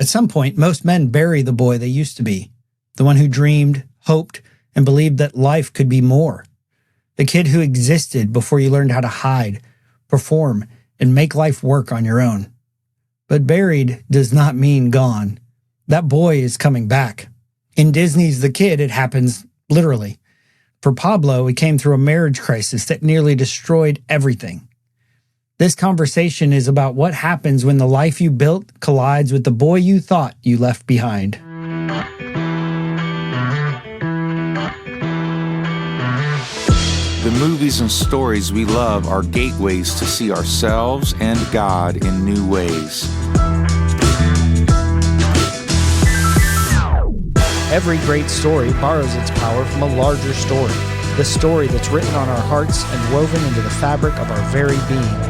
At some point, most men bury the boy they used to be, the one who dreamed, hoped, and believed that life could be more. The kid who existed before you learned how to hide, perform, and make life work on your own. But buried does not mean gone. That boy is coming back. In Disney's The Kid, it happens literally. For Pablo, it came through a marriage crisis that nearly destroyed everything. This conversation is about what happens when the life you built collides with the boy you thought you left behind. The movies and stories we love are gateways to see ourselves and God in new ways. Every great story borrows its power from a larger story, the story that's written on our hearts and woven into the fabric of our very being.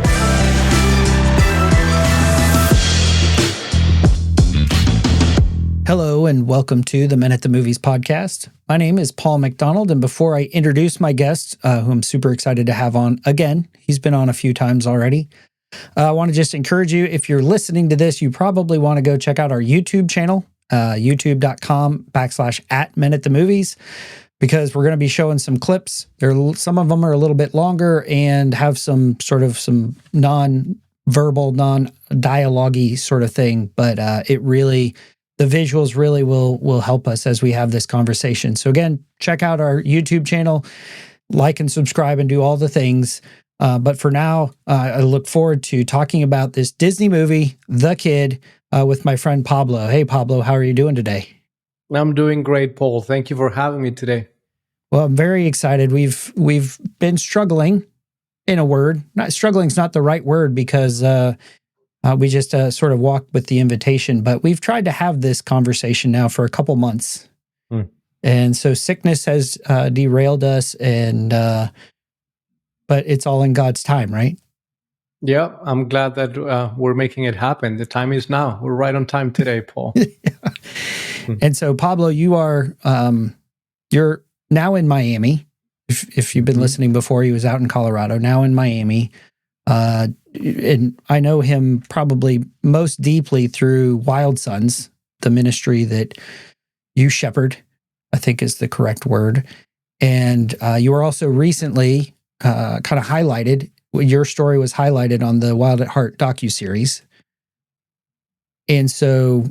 Hello and welcome to the Men at the Movies podcast. My name is Paul McDonald, and before I introduce my guest, who I'm super excited to have on again, he's been on a few times already. I want to just encourage you, if you're listening to this, you probably want to go check out our YouTube channel, youtube.com/@menatthemovies, because we're going to be showing some clips. Some of them are a little bit longer and have some non-verbal, non-dialogue-y sort of thing, but the visuals really will help us as we have this conversation. So again, check out our YouTube channel, like and subscribe and do all the things. But for now, I look forward to talking about this Disney movie, The Kid, with my friend Pablo. Hey, Pablo, how are you doing today? I'm doing great, Paul. Thank you for having me today. Well, I'm very excited. We've been struggling, in a word. Struggling's not the right word because we just sort of walked with the invitation, but we've tried to have this conversation now for a couple months. And so sickness has derailed us, but it's all in God's time, right? Yeah, I'm glad that we're making it happen. The time is now. We're right on time today, Paul. And so, Pablo, you're now in Miami. If you've been listening before, he was out in Colorado, now in Miami. And I know him probably most deeply through Wild Sons, the ministry that you shepherd, I think is the correct word. And you were also recently kind of highlighted. Your story was highlighted on the Wild at Heart docuseries. And so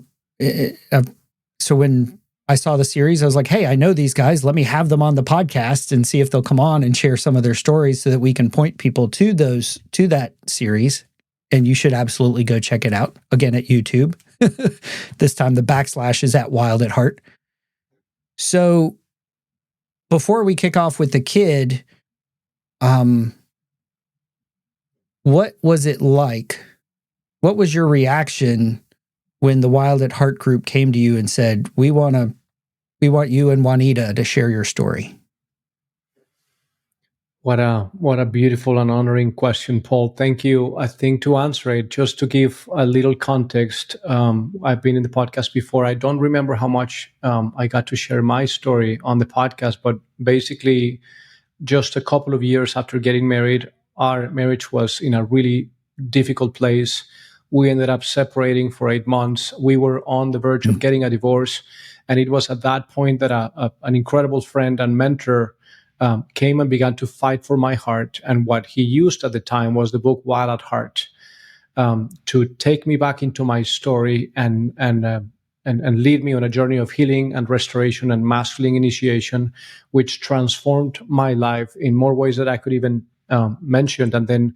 when I saw the series, I was like, hey, I know these guys. Let me have them on the podcast and see if they'll come on and share some of their stories so that we can point people to that series. And you should absolutely go check it out again at YouTube. This time the / is at Wild at Heart. So before we kick off with The Kid, what was it like? What was your reaction when the Wild at Heart group came to you and said, we want you and Juanita to share your story? What a beautiful and honoring question, Paul. Thank you. I think to answer it, just to give a little context, I've been in the podcast before. I don't remember how much I got to share my story on the podcast, but basically just a couple of years after getting married, our marriage was in a really difficult place. We ended up separating for 8 months. We were on the verge of getting a divorce. And it was at that point that an incredible friend and mentor came and began to fight for my heart. And what he used at the time was the book Wild at Heart to take me back into my story and lead me on a journey of healing and restoration and masculine initiation, which transformed my life in more ways that I could even mention, and then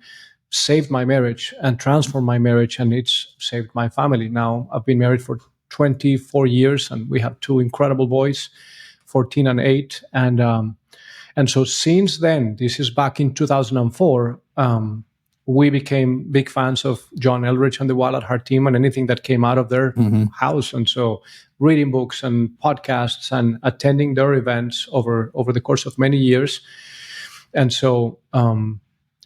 saved my marriage and transformed my marriage, and it's saved my family. Now I've been married for 24 years and we have 2 incredible boys, 14 and 8. And so since then, this is back in 2004, we became big fans of John Eldridge and the Wild at Heart team and anything that came out of their house. And so reading books and podcasts and attending their events over the course of many years. And so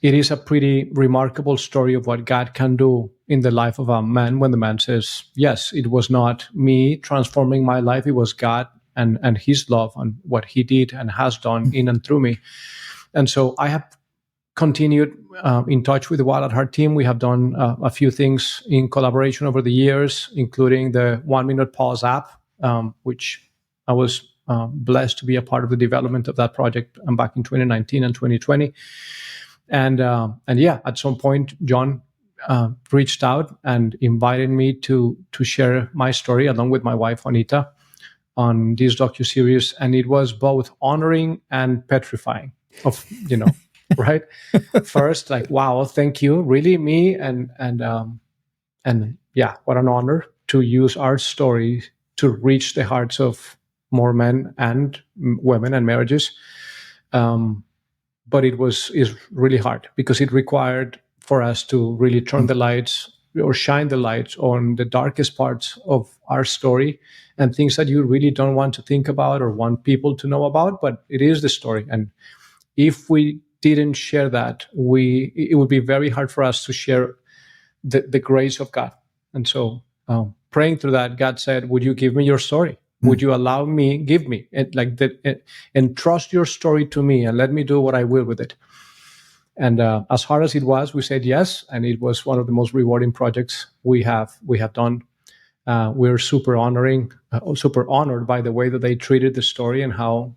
it is a pretty remarkable story of what God can do in the life of a man when the man says, yes, it was not me transforming my life, it was God and his love and what he did and has done in and through me. And so I have continued in touch with the Wild at Heart team. We have done a few things in collaboration over the years, including the 1 Minute Pause app, which I was blessed to be a part of the development of that project back in 2019 and 2020. And yeah, at some point, John reached out and invited me to share my story along with my wife, Juanita, on this docuseries. And it was both honoring and petrifying of, right? First, like, wow, thank you. Really, me? And yeah, what an honor to use our story to reach the hearts of more men and women and marriages. But is really hard because it required for us to really turn the lights or shine the lights on the darkest parts of our story and things that you really don't want to think about or want people to know about, but it is the story. And if we didn't share that, it would be very hard for us to share the grace of God. And so praying through that, God said, would you give me your story? Would you allow me, give me, and trust your story to me and let me do what I will with it? And as hard as it was, we said yes, and it was one of the most rewarding projects we have done. We're super honored by the way that they treated the story and how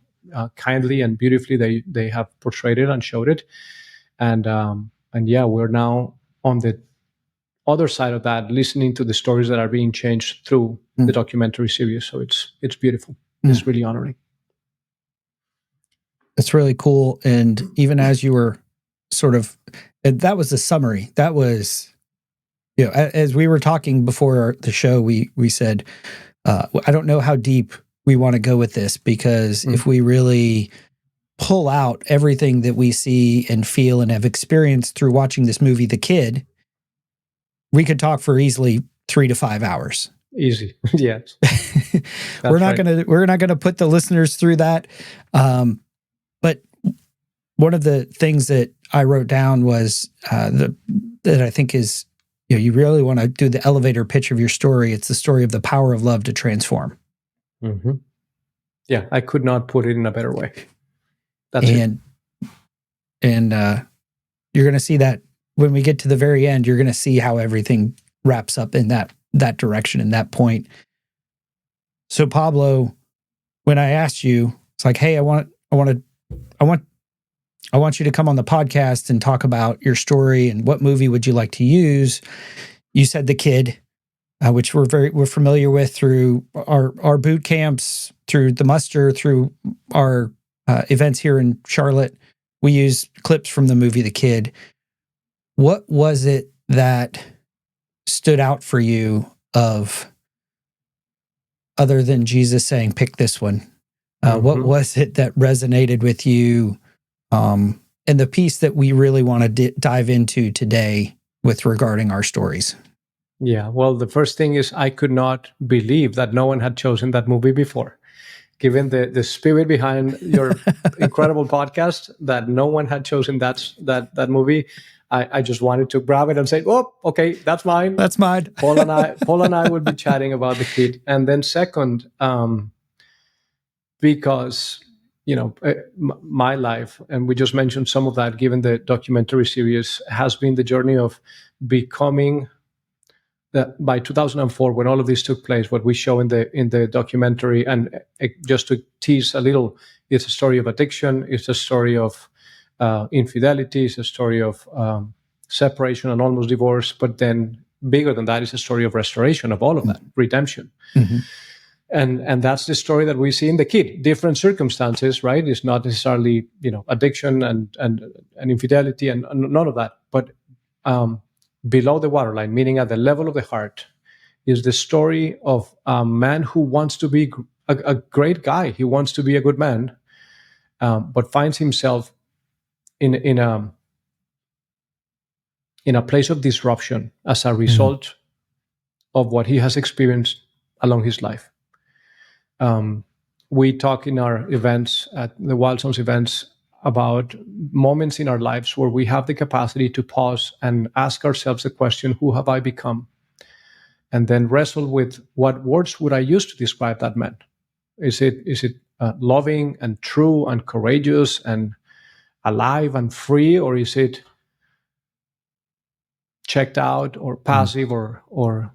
kindly and beautifully they have portrayed it and showed it. And yeah, we're now on the other side of that, listening to the stories that are being changed through the documentary series. So it's beautiful. It's really honoring. It's really cool. And even as you were that was the summary. That was, as we were talking before the show, we said, I don't know how deep we want to go with this, because if we really pull out everything that we see and feel and have experienced through watching this movie, The Kid, we could talk for easily 3 to 5 hours. Easy. Yes. We're not gonna put the listeners through that. But one of the things that I wrote down was that I think is, you really want to do the elevator pitch of your story. It's the story of the power of love to transform. Mm-hmm. Yeah, I could not put it in a better way. And you're going to see that when we get to the very end. You're going to see how everything wraps up in that direction and that point. So Pablo, when I asked you, it's like, hey, I want you to come on the podcast and talk about your story and what movie would you like to use. You said The Kid, which we're familiar with through our boot camps, through the muster, through our events here in Charlotte. We use clips from the movie The Kid. What was it that stood out for you other than Jesus saying, pick this one? What was it that resonated with you? And the piece that we really want to dive into today with regarding our stories. Yeah, well, the first thing is I could not believe that no one had chosen that movie before. Given the spirit behind your incredible podcast, that no one had chosen that movie, I just wanted to grab it and say, "Oh, okay, that's mine. That's mine." Paul and I would be chatting about The Kid, and then second, because my life, and we just mentioned some of that, given the documentary series, has been the journey of becoming. By 2004, when all of this took place, what we show in the documentary, and just to tease a little, it's a story of addiction, it's a story of infidelity, it's a story of separation and almost divorce, but then bigger than that is a story of restoration of all of that, redemption. Mm-hmm. And that's the story that we see in The Kid. Different circumstances, right? It's not necessarily addiction and infidelity and none of that, but below the waterline, meaning at the level of the heart, is the story of a man who wants to be a great guy. He wants to be a good man, but finds himself in a place of disruption as a result of what he has experienced along his life. We talk in our events, at the Wild Zones events, about moments in our lives where we have the capacity to pause and ask ourselves the question, who have I become? And then wrestle with what words would I use to describe that man? Is it loving and true and courageous and alive and free, or is it checked out or passive or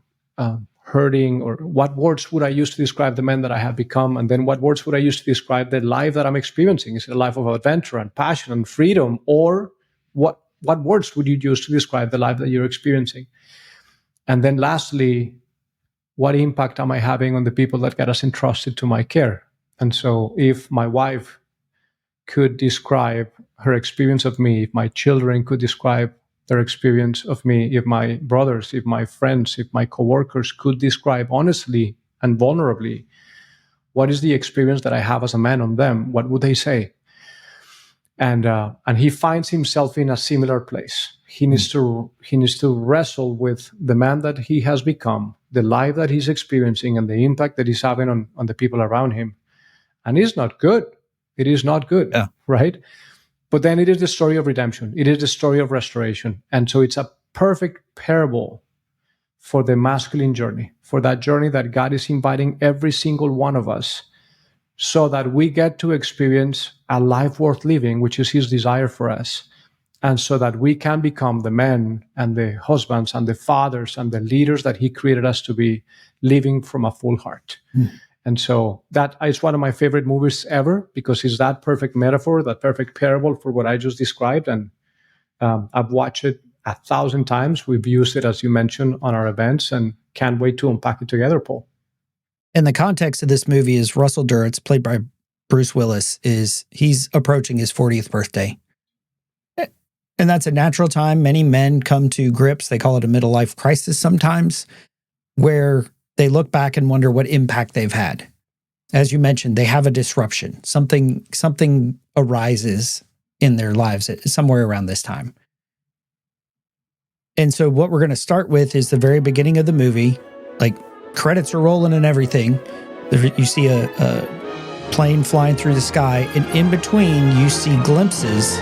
hurting? Or what words would I use to describe the man that I have become? And then what words would I use to describe the life that I'm experiencing? Is it a life of adventure and passion and freedom? Or what words would you use to describe the life that you're experiencing? And then lastly, what impact am I having on the people that got us entrusted to my care? And so if my wife could describe her experience of me, if my children could describe their experience of me, if my brothers, if my friends, if my coworkers could describe honestly and vulnerably what is the experience that I have as a man on them, what would they say? And he finds himself in a similar place. He needs to wrestle with the man that he has become, the life that he's experiencing, and the impact that he's having on the people around him. And it's not good. It is not good, right? But then it is the story of redemption. It is the story of restoration. And so it's a perfect parable for the masculine journey, for that journey that God is inviting every single one of us, so that we get to experience a life worth living, which is his desire for us. And so that we can become the men and the husbands and the fathers and the leaders that he created us to be, living from a full heart. And so that is one of my favorite movies ever, because it's that perfect metaphor, that perfect parable for what I just described. And I've watched it 1,000 times. We've used it, as you mentioned, on our events, and can't wait to unpack it together, Paul. And the context of this movie is Russell Duritz, played by Bruce Willis, he's approaching his 40th birthday. And that's a natural time. Many men come to grips, they call it a middle life crisis sometimes, where they look back and wonder what impact they've had. As you mentioned, they have a disruption. Something arises in their lives somewhere around this time. And so what we're going to start with is the very beginning of the movie. Like, credits are rolling and everything. You see a plane flying through the sky, and in between you see glimpses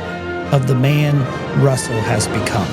of the man Russell has become.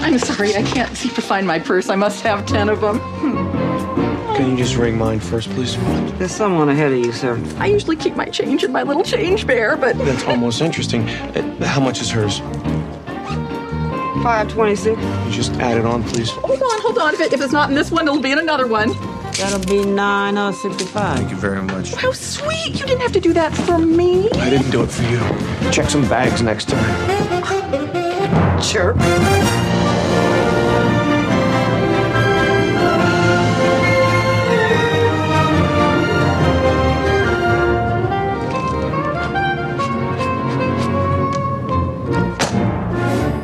I'm sorry, I can't seem to find my purse. I must have 10 of them. Can you just ring mine first, please? There's someone ahead of you, sir. I usually keep my change in my little change bear, but... That's almost interesting. How much is hers? $5.26. You just add it on, please. Hold on. If it's not in this one, it'll be in another one. That'll be $9.65. Thank you very much. How sweet! You didn't have to do that for me. I didn't do it for you. Check some bags next time. Sure.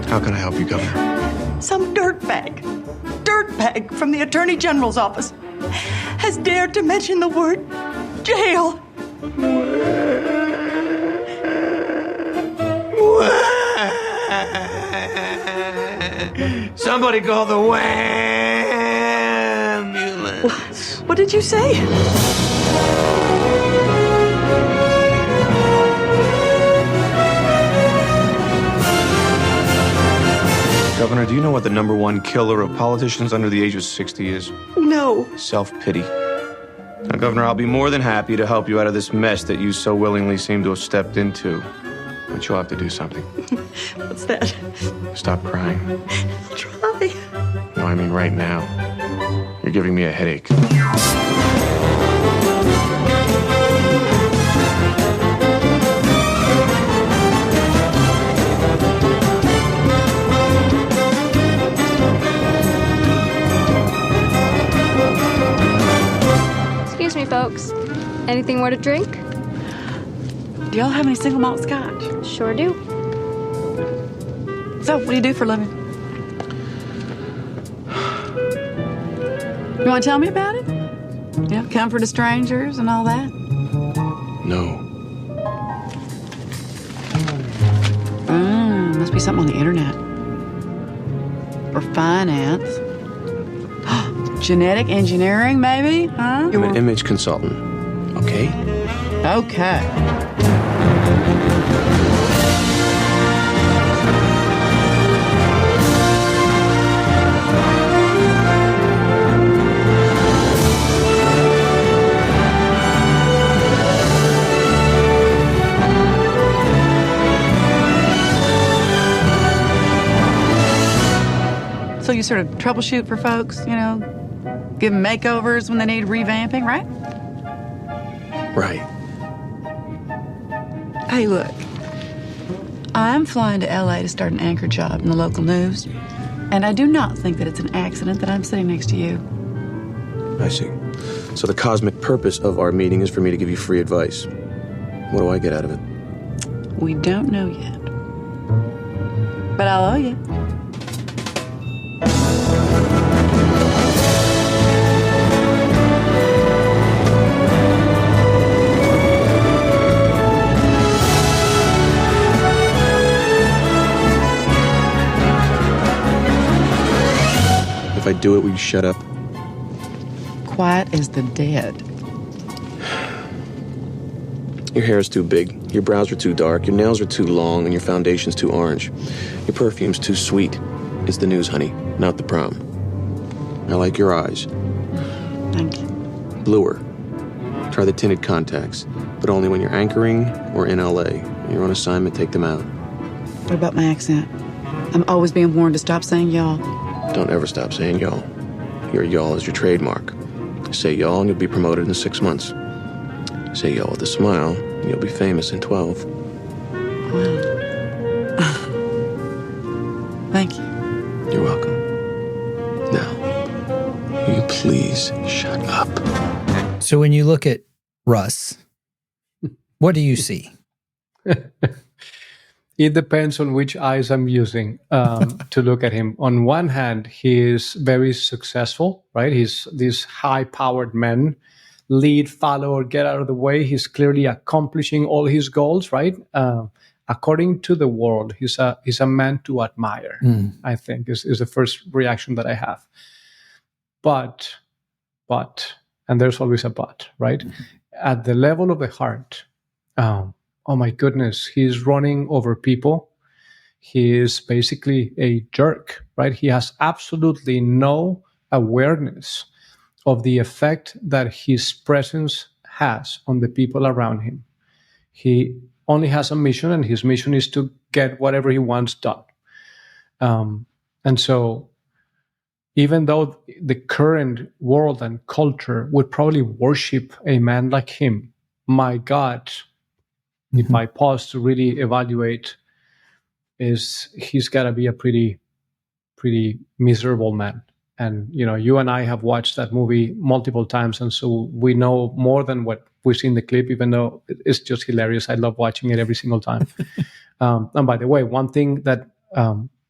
How can I help you, Governor? Some dirtbag from the Attorney General's office has dared to mention the word jail. Somebody call the ambulance. What did you say? Governor, do you know what the #1 killer of politicians under the age of 60 is? No. Self-pity. Now, Governor, I'll be more than happy to help you out of this mess that you so willingly seem to have stepped into. But you'll have to do something. What's that? Stop crying. I'll try. No, I mean right now. You're giving me a headache. Excuse me, folks. Anything more to drink? Do y'all have any single malt scotch? Sure do. So, what do you do for a living? You want to tell me about it? Yeah, comfort of strangers and all that? No. Must be something on the internet. or finance. Genetic engineering, maybe? Huh? I'm an image consultant, okay? Okay. So you sort of troubleshoot for folks, you know, give them makeovers when they need revamping, right? Right. Hey, look. I'm flying to LA to start an anchor job in the local news, and I do not think that it's an accident that I'm sitting next to you. I see. So the cosmic purpose of our meeting is for me to give you free advice. What do I get out of it? We don't know yet. But I'll owe you. If I do it, will you shut up? Quiet as the dead. Your hair is too big, your brows are too dark, your nails are too long, and your foundation's too orange. Your perfume's too sweet. It's the news, honey, not the prom. I like your eyes. Thank you. Bluer. Try the tinted contacts, but only when you're anchoring or in LA. When you're on assignment, take them out. What about my accent? I'm always being warned to stop saying y'all. Don't ever stop saying y'all. Your y'all is your trademark. Say y'all and you'll be promoted in 6 months. Say y'all with a smile, and you'll be famous in 12. Wow. Thank you. You're welcome. Now, will you please shut up? So when you look at Russ, what do you see? It depends on which eyes I'm using to look at him. On one hand, he is very successful, right? He's this high-powered man, lead, follow, or get out of the way. He's clearly accomplishing all his goals, right? According to the world, he's a man to admire, I think, is the first reaction that I have. But, and there's always a but, right? At the level of the heart, oh my goodness, he's running over people. He is basically a jerk, right? He has absolutely no awareness of the effect that his presence has on the people around him. He only has a mission, and his mission is to get whatever he wants done. And so even though the current world and culture would probably worship a man like him, my God, if I pause to really evaluate, he's got to be a pretty miserable man. And, you know, you and I have watched that movie multiple times, and so we know more than what we see in the clip, even though it's just hilarious. I love watching it every single time. And by the way, one thing that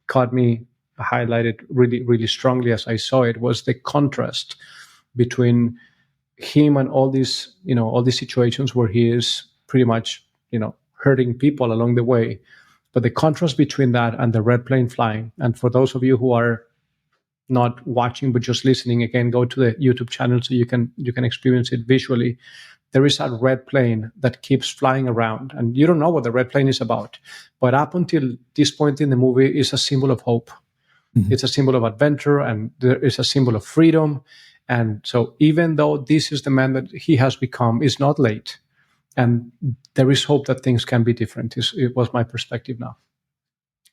caught me highlighted really, really strongly as I saw it was the contrast between him and all these situations where he is pretty much, hurting people along the way. But the contrast between that and the red plane flying, and for those of you who are not watching but just listening, again, go to the YouTube channel so you can experience it visually. There is a red plane that keeps flying around, and you don't know what the red plane is about. But up until this point in the movie, it's a symbol of hope. Mm-hmm. It's a symbol of adventure, and there is a symbol of freedom. And so even though this is the man that he has become, it's not late. And there is hope that things can be different. It was my perspective now.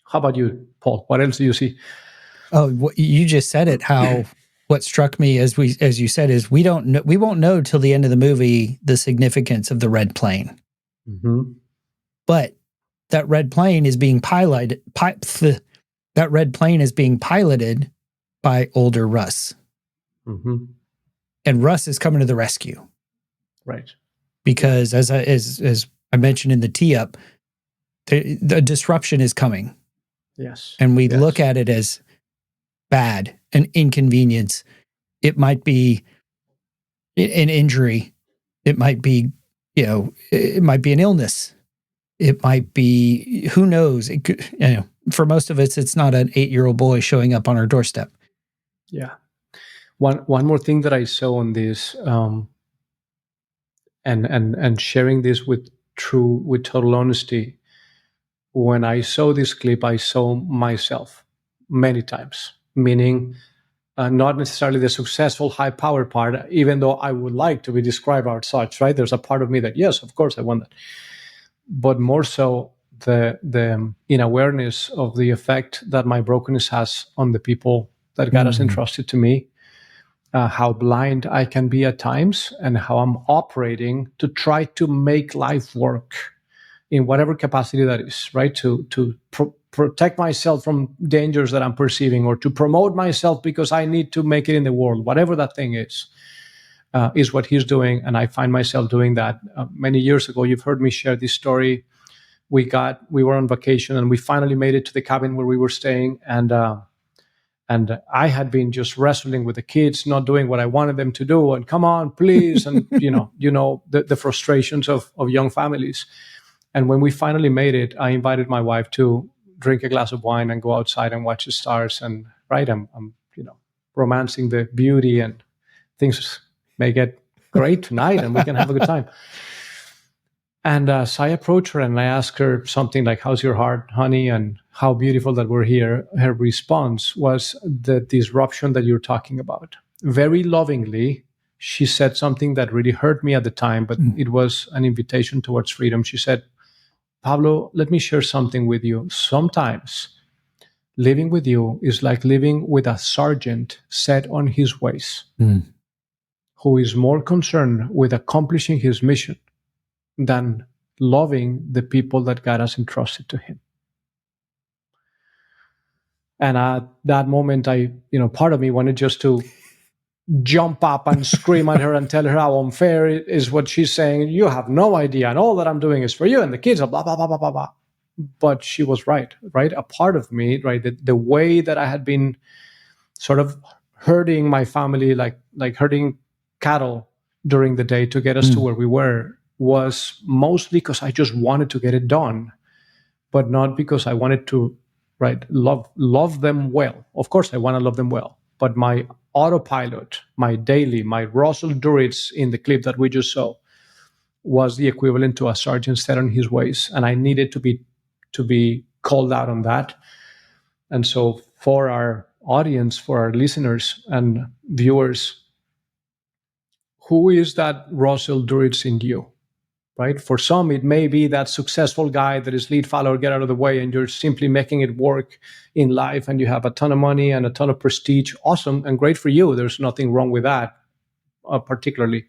How about you, Paul? What else do you see? Oh, you just said it. How what struck me as you said is we won't know till the end of the movie the significance of the red plane. Mm-hmm. But that red plane is being piloted. That red plane is being piloted by older Russ, and Russ is coming to the rescue. Right. Because as I mentioned in the tee up, the disruption is coming. Yes. And we look at it as bad, an inconvenience. It might be an injury. It might be, it might be an illness. It might be, who knows? It could, for most of us, it's not an 8-year-old boy showing up on our doorstep. Yeah. One more thing that I saw on this, and sharing this with total honesty. When I saw this clip, I saw myself many times, meaning not necessarily the successful, high-powered part, even though I would like to be described as such, right? There's a part of me that, yes, of course, I want that. But more so, the in awareness of the effect that my brokenness has on the people that God has entrusted to me, how blind I can be at times, and how I'm operating to try to make life work in whatever capacity that is, right? To protect myself from dangers that I'm perceiving, or to promote myself because I need to make it in the world, whatever that thing is what he's doing. And I find myself doing that. Many years ago, you've heard me share this story. We were on vacation, and we finally made it to the cabin where we were staying. And I had been just wrestling with the kids, not doing what I wanted them to do. And come on, please. And, the frustrations of young families. And when we finally made it, I invited my wife to drink a glass of wine and go outside and watch the stars. And right, I'm romancing the beauty, and things may get great tonight, and we can have a good time. And so I approached her and I asked her something like, "How's your heart, honey? And how beautiful that we're here." Her response was the disruption that you're talking about. Very lovingly, she said something that really hurt me at the time, but it was an invitation towards freedom. She said, "Pablo, let me share something with you. Sometimes living with you is like living with a sergeant set on his ways, who is more concerned with accomplishing his mission than loving the people that God has entrusted to him." And at that moment, part of me wanted just to jump up and scream at her and tell her how unfair it is what she's saying. You have no idea, and all that I'm doing is for you, and the kids are blah, blah, blah, blah, blah, blah. But she was right? A part of me, right, the way that I had been sort of herding my family, like herding cattle during the day to get us to where we were, was mostly because I just wanted to get it done, but not because I wanted to, right, love them well. Of course, I want to love them well, but my autopilot, my Russ Duritz in the clip that we just saw, was the equivalent to a sergeant set on his ways, and I needed to be called out on that. And so, for our audience, for our listeners and viewers, who is that Russell Duritz in you? Right? For some, it may be that successful guy that is lead follower, get out of the way, and you're simply making it work in life, and you have a ton of money and a ton of prestige. Awesome and great for you. There's nothing wrong with that, particularly.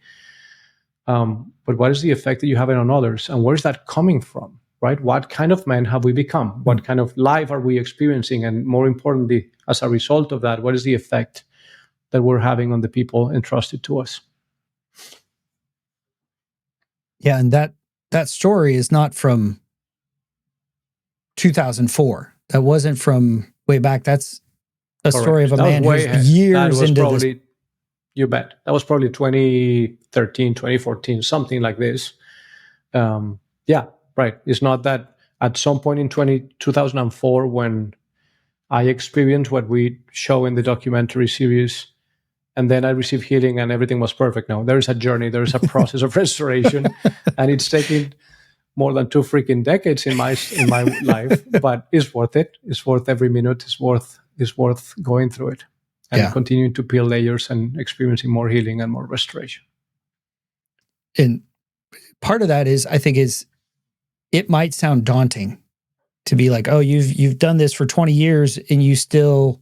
But what is the effect that you have on others, and where's that coming from? Right? What kind of men have we become? What kind of life are we experiencing? And more importantly, as a result of that, what is the effect that we're having on the people entrusted to us? Yeah, and that story is not from 2004. That wasn't from way back. That's a story of a man who's years into this. You bet. That was probably 2013, 2014, something like this. Yeah, right. It's not that at some point in 2004, when I experienced what we show in the documentary series, and then I received healing and everything was perfect. No, there is a journey, there is a process of restoration, and it's taken more than 2 freaking decades in my life, but it's worth it. It's worth every minute. It's worth going through it and continuing to peel layers and experiencing more healing and more restoration. And part of that is, I think, it might sound daunting to be like, oh, you've done this for 20 years and you still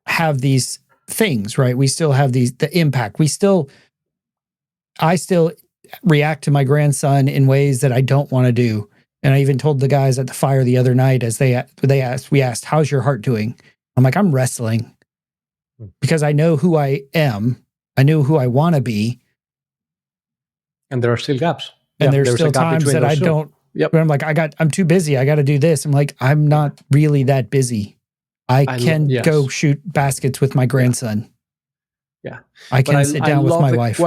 have these things, right? We still have the impact. I still react to my grandson in ways that I don't want to do. And I even told the guys at the fire the other night, as we asked, how's your heart doing? I'm like, I'm wrestling because I know who I am. I know who I want to be. And there are still gaps. And there's still times that I don't, where I'm like, I'm too busy. I got to do this. I'm like, I'm not really that busy. I can go shoot baskets with my grandson. Yeah. I can sit down with my wife.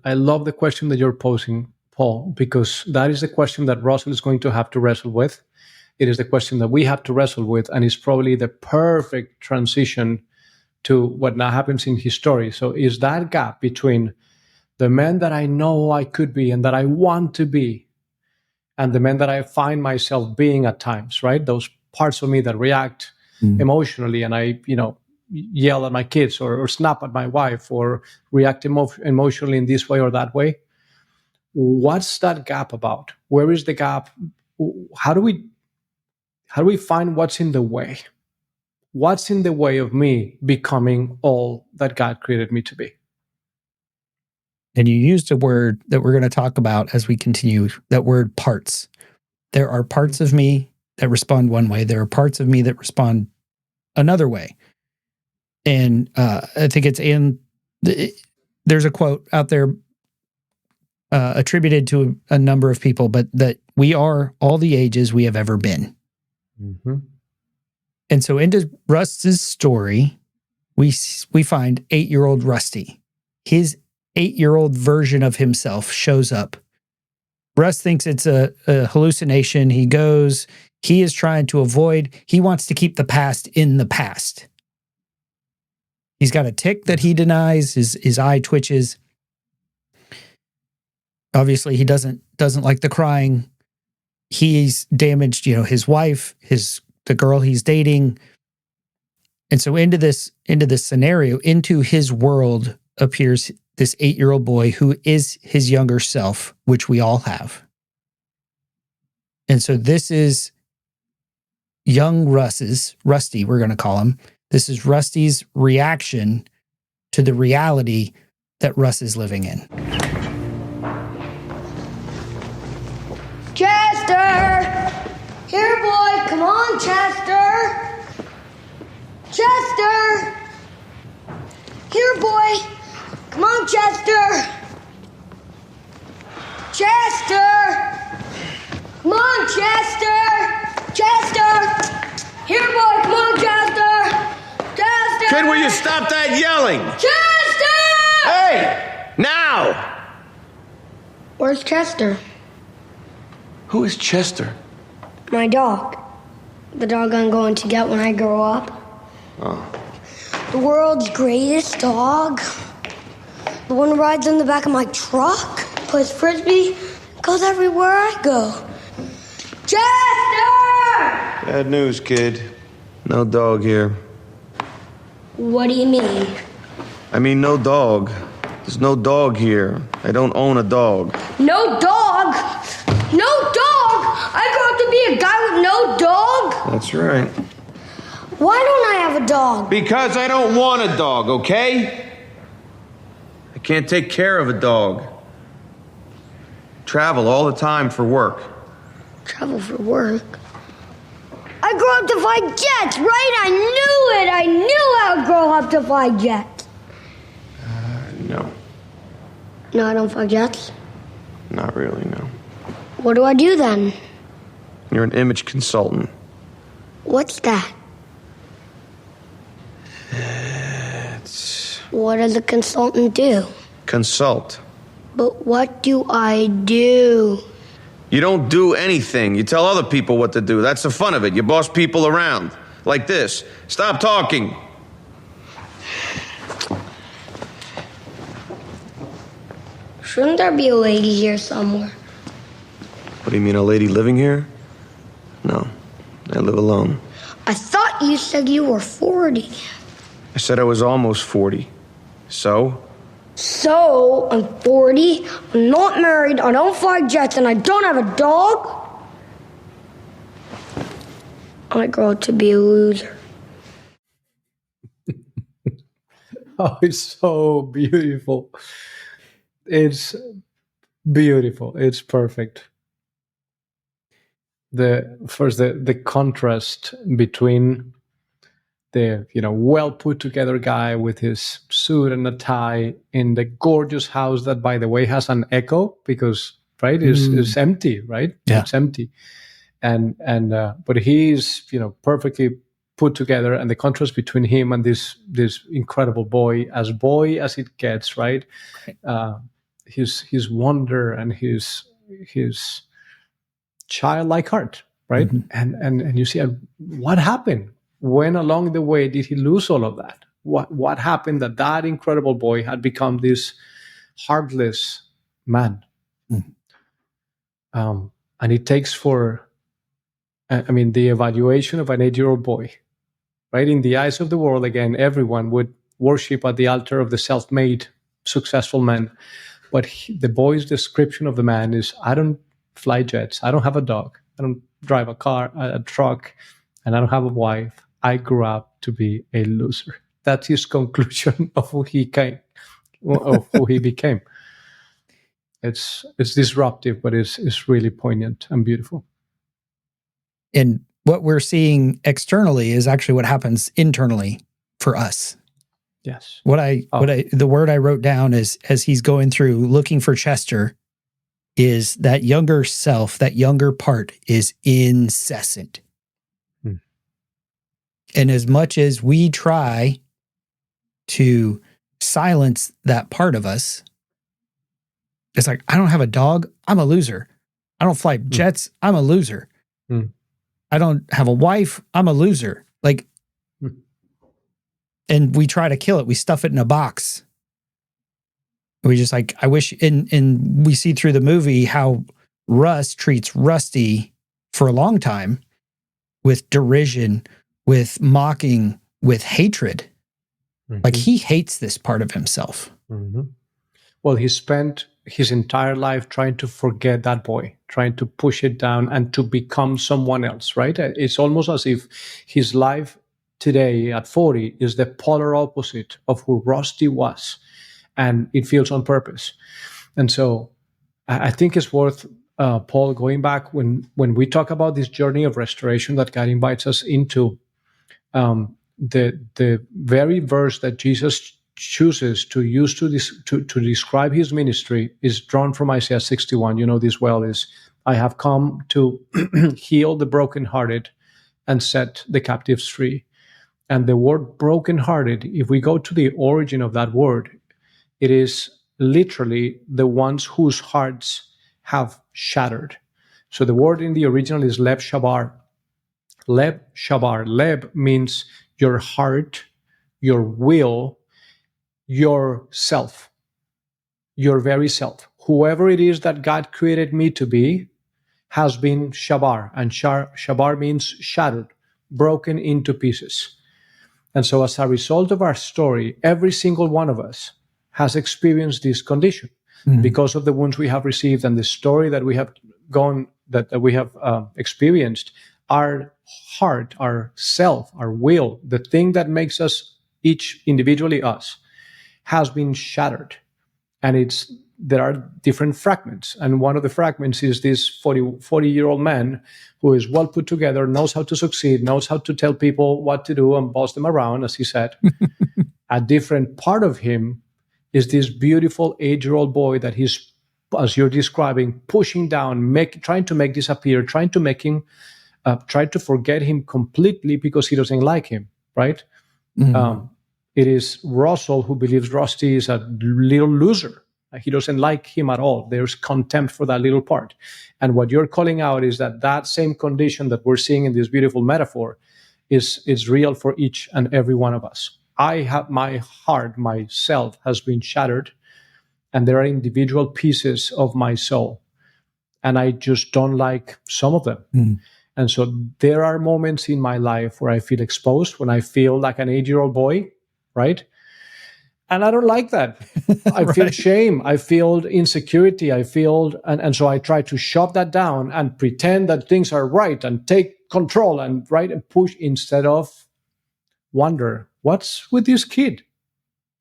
I love the question that you're posing, Paul, because that is the question that Russell is going to have to wrestle with. it is the question that we have to wrestle with, and it's probably the perfect transition to what now happens in his story. So is that gap between the man that I know I could be and that I want to be, and the man that I find myself being at times, right? Those parts of me that react emotionally, and I, yell at my kids or snap at my wife or react emotionally in this way or that way. What's that gap about? Where is the gap? How do we find what's in the way? What's in the way of me becoming all that God created me to be? And you used a word that we're going to talk about as we continue, that word parts. There are parts of me that respond one way. There are parts of me that respond another way. And I think there's a quote out there attributed to a number of people, but that we are all the ages we have ever been. Mm-hmm. And so into Rust's story, we find 8-year-old Rusty. His 8-year-old version of himself shows up. Russ thinks it's a hallucination. He is trying to avoid, he wants to keep the past in the past. He's got a tic that he denies, his eye twitches. Obviously, he doesn't like the crying. He's damaged, his wife, the girl he's dating. And so into this scenario, into his world appears this 8-year-old boy who is his younger self, which we all have. And so this is young Rusty, we're going to call him. This is Rusty's reaction to the reality that Russ is living in. Chester! Here, boy, come on, Chester! Chester! Here, boy! Come on, Chester! Chester! Come on, Chester! Chester! Here, boy, come on, Chester! Chester! Kid, will you stop that yelling? Chester! Hey! Now! Where's Chester? Who is Chester? My dog. The dog I'm going to get when I grow up. Oh. The world's greatest dog. The one who rides on the back of my truck, plays frisbee, goes everywhere I go. Chester! Bad news, kid. No dog here. What do you mean? I mean, no dog. There's no dog here. I don't own a dog. No dog? No dog? I grew up to be a guy with no dog? That's right. Why don't I have a dog? Because I don't want a dog, okay? I can't take care of a dog. Travel all the time for work. Travel for work? I grew up to fly jets, right? I knew it. I knew I would grow up to fly jets. No. No, I don't fly jets? Not really, no. What do I do then? You're an image consultant. What's that? What does a consultant do? Consult. But what do I do? You don't do anything. You tell other people what to do. That's the fun of it. You boss people around. Like this. Stop talking. Shouldn't there be a lady here somewhere? What do you mean, a lady living here? No. I live alone. I thought you said you were 40. I said I was almost 40. So? So, I'm 40, I'm not married, I don't fly jets, and I don't have a dog? I grow up to be a loser. Oh, it's so beautiful. It's beautiful. It's perfect. The contrast between the well put together guy with his suit and a tie in the gorgeous house that, by the way, has an echo because is empty, right? Yeah. It's empty, and but he's perfectly put together, and the contrast between him and this incredible boy as it gets, right? His wonder and his childlike heart, right? And you see what happened. When along the way did he lose all of that? What happened that incredible boy had become this heartless man? And it takes the evaluation of an 8-year-old boy, right? In the eyes of the world, again, everyone would worship at the altar of the self-made successful man. But the boy's description of the man is, I don't fly jets, I don't have a dog, I don't drive a truck, and I don't have a wife. I grew up to be a loser. That's his conclusion of who he became. It's disruptive, but it's really poignant and beautiful. And what we're seeing externally is actually what happens internally for us. Yes. The word I wrote down is, as he's going through looking for Chester, is that younger self, that younger part is incessant. And as much as we try to silence that part of us, it's like, I don't have a dog, I'm a loser. I don't fly jets, I'm a loser. I don't have a wife, I'm a loser. Like, and we try to kill it. We stuff it in a box. We just like, I wish, and we see through the movie how Russ treats Rusty for a long time with derision, with mocking, with hatred. Like, he hates this part of himself. Well, he spent his entire life trying to forget that boy, trying to push it down and to become someone else, right? It's almost as if his life today at 40 is the polar opposite of who Rusty was. And it feels on purpose. And so I think it's worth, Paul, going back when we talk about this journey of restoration that God invites us into, the very verse that Jesus chooses to use to describe his ministry is drawn from Isaiah 61. You know this well, is, I have come to heal the brokenhearted and set the captives free. And the word brokenhearted, if we go to the origin of that word, it is literally the ones whose hearts have shattered. So the word in the original is leb shabar. Leb shabar. Leb means your heart, your will, your self, your very self. Whoever it is that God created me to be has been shabar. And shabar means shattered, broken into pieces. And so as a result of our story, every single one of us has experienced this condition because of the wounds we have received and the story that we have experienced. Our heart, our self, our will, the thing that makes us each individually us, has been shattered. And there are different fragments. And one of the fragments is this 40-year-old man who is well put together, knows how to succeed, knows how to tell people what to do and boss them around, as he said. A different part of him is this beautiful 8-year-old boy that he's, as you're describing, pushing down, trying to make disappear, trying to make him, try to forget him completely because he doesn't like him, right? It is Russell who believes Rusty is a little loser. He doesn't like him at all. There's contempt for that little part. And what you're calling out is that same condition that we're seeing in this beautiful metaphor is real for each and every one of us. I have my heart, myself has been shattered, and there are individual pieces of my soul, and I just don't like some of them. And so there are moments in my life where I feel exposed, when I feel like an 8-year-old boy, right? And I don't like that. I feel shame. I feel insecurity. And so I try to shove that down and pretend that things are right and take control and push, instead of wonder, what's with this kid?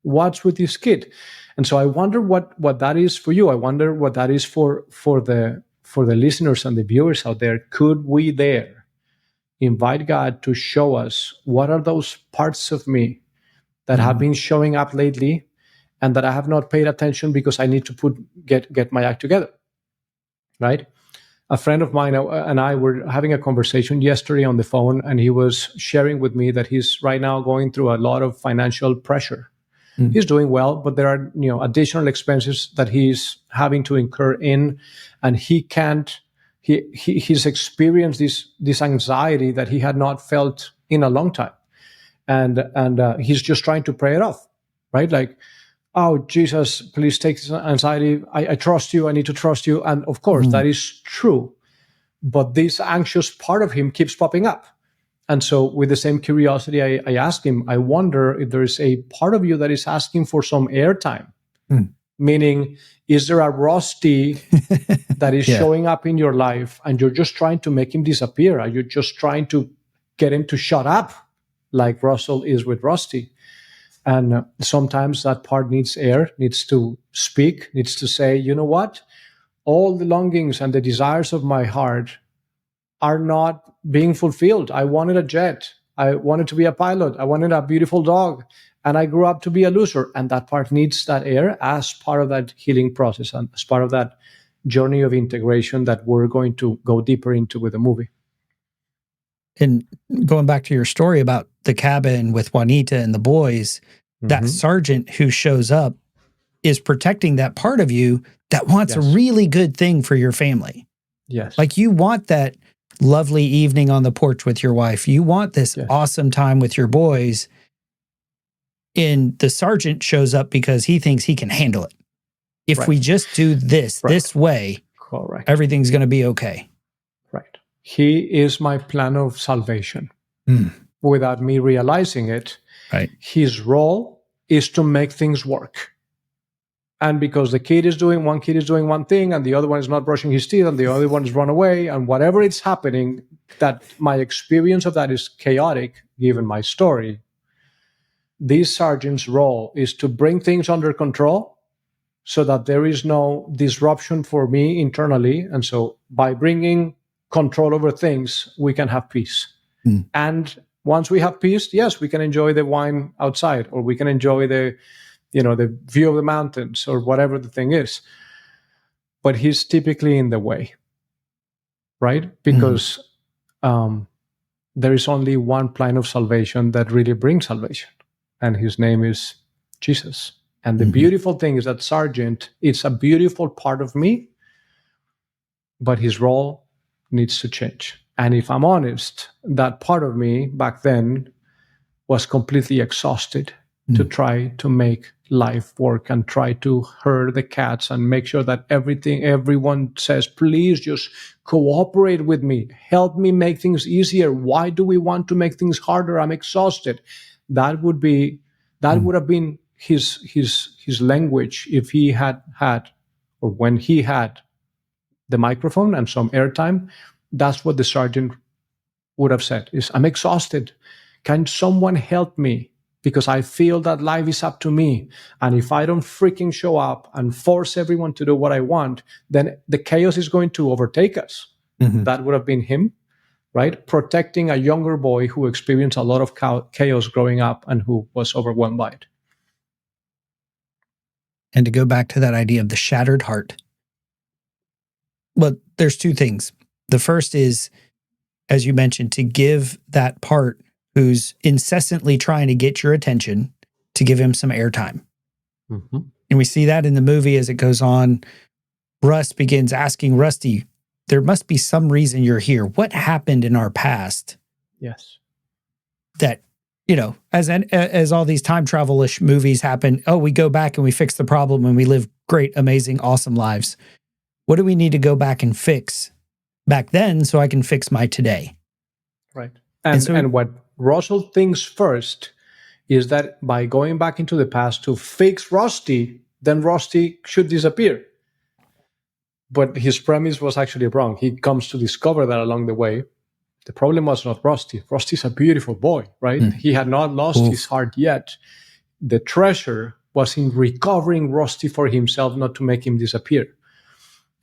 What's with this kid? And so I wonder what that is for you. I wonder what that is for the listeners and the viewers out there. Could we there invite God to show us what are those parts of me that have been showing up lately and that I have not paid attention because I need to get my act together, right? A friend of mine and I were having a conversation yesterday on the phone, and he was sharing with me that he's right now going through a lot of financial pressure. He's doing well, but there are additional expenses that he's having to incur in, and he he's experienced this anxiety that he had not felt in a long time, and he's just trying to pray it off, right? Like, oh, Jesus, please take this anxiety. I trust you. I need to trust you. And of course, that is true. But this anxious part of him keeps popping up. And so with the same curiosity, I asked him, I wonder if there is a part of you that is asking for some airtime. Meaning, is there a Rusty that is showing up in your life and you're just trying to make him disappear? Are you just trying to get him to shut up like Russell is with Rusty? And sometimes that part needs air, needs to speak, needs to say, you know what? All the longings and the desires of my heart are not being fulfilled. I wanted a jet. I wanted to be a pilot. I wanted a beautiful dog. And I grew up to be a loser. And that part needs that air as part of that healing process and as part of that journey of integration that we're going to go deeper into with the movie. And going back to your story about the cabin with Juanita and the boys, that sergeant who shows up is protecting that part of you that wants a really good thing for your family. Yes. Like you want that lovely evening on the porch with your wife. You want this awesome time with your boys. And the sergeant shows up because he thinks he can handle it. If we just do this way, everything's going to be okay. Right. He is my plan of salvation. Without me realizing it, his role is to make things work. And because the kid is doing one thing and the other one is not brushing his teeth and the other one is run away and whatever it's happening, that my experience of that is chaotic, given my story. This sergeant's role is to bring things under control so that there is no disruption for me internally. And so by bringing control over things, we can have peace. And once we have peace, yes, we can enjoy the wine outside, or we can enjoy the view of the mountains, or whatever the thing is. But he's typically in the way, right? Because there is only one plan of salvation that really brings salvation, and his name is Jesus. And the beautiful thing is that Sergeant, it's a beautiful part of me, but his role needs to change. And if I'm honest, that part of me back then was completely exhausted to try to make life work and try to herd the cats and make sure that everyone says, please just cooperate with me. Help me make things easier. Why do we want to make things harder? I'm exhausted. That would have been his language if he had, or when he had the microphone and some airtime. That's what the sergeant would have said, is I'm exhausted. Can someone help me? Because I feel that life is up to me. And if I don't freaking show up and force everyone to do what I want, then the chaos is going to overtake us. That would have been him, right? Protecting a younger boy who experienced a lot of chaos growing up and who was overwhelmed by it. And to go back to that idea of the shattered heart. Well, there's two things. The first is, as you mentioned, to give that part who's incessantly trying to get your attention, to give him some airtime. And we see that in the movie as it goes on. Russ begins asking Rusty, there must be some reason you're here. What happened in our past? Yes. That, as all these time travel-ish movies happen, we go back and we fix the problem and we live great, amazing, awesome lives. What do we need to go back and fix back then so I can fix my today? Right. And what Russell thinks first is that by going back into the past to fix Rusty, then Rusty should disappear. But his premise was actually wrong. He comes to discover that along the way. The problem was not Rusty. Rusty's a beautiful boy, right? He had not lost his heart yet. The treasure was in recovering Rusty for himself, not to make him disappear.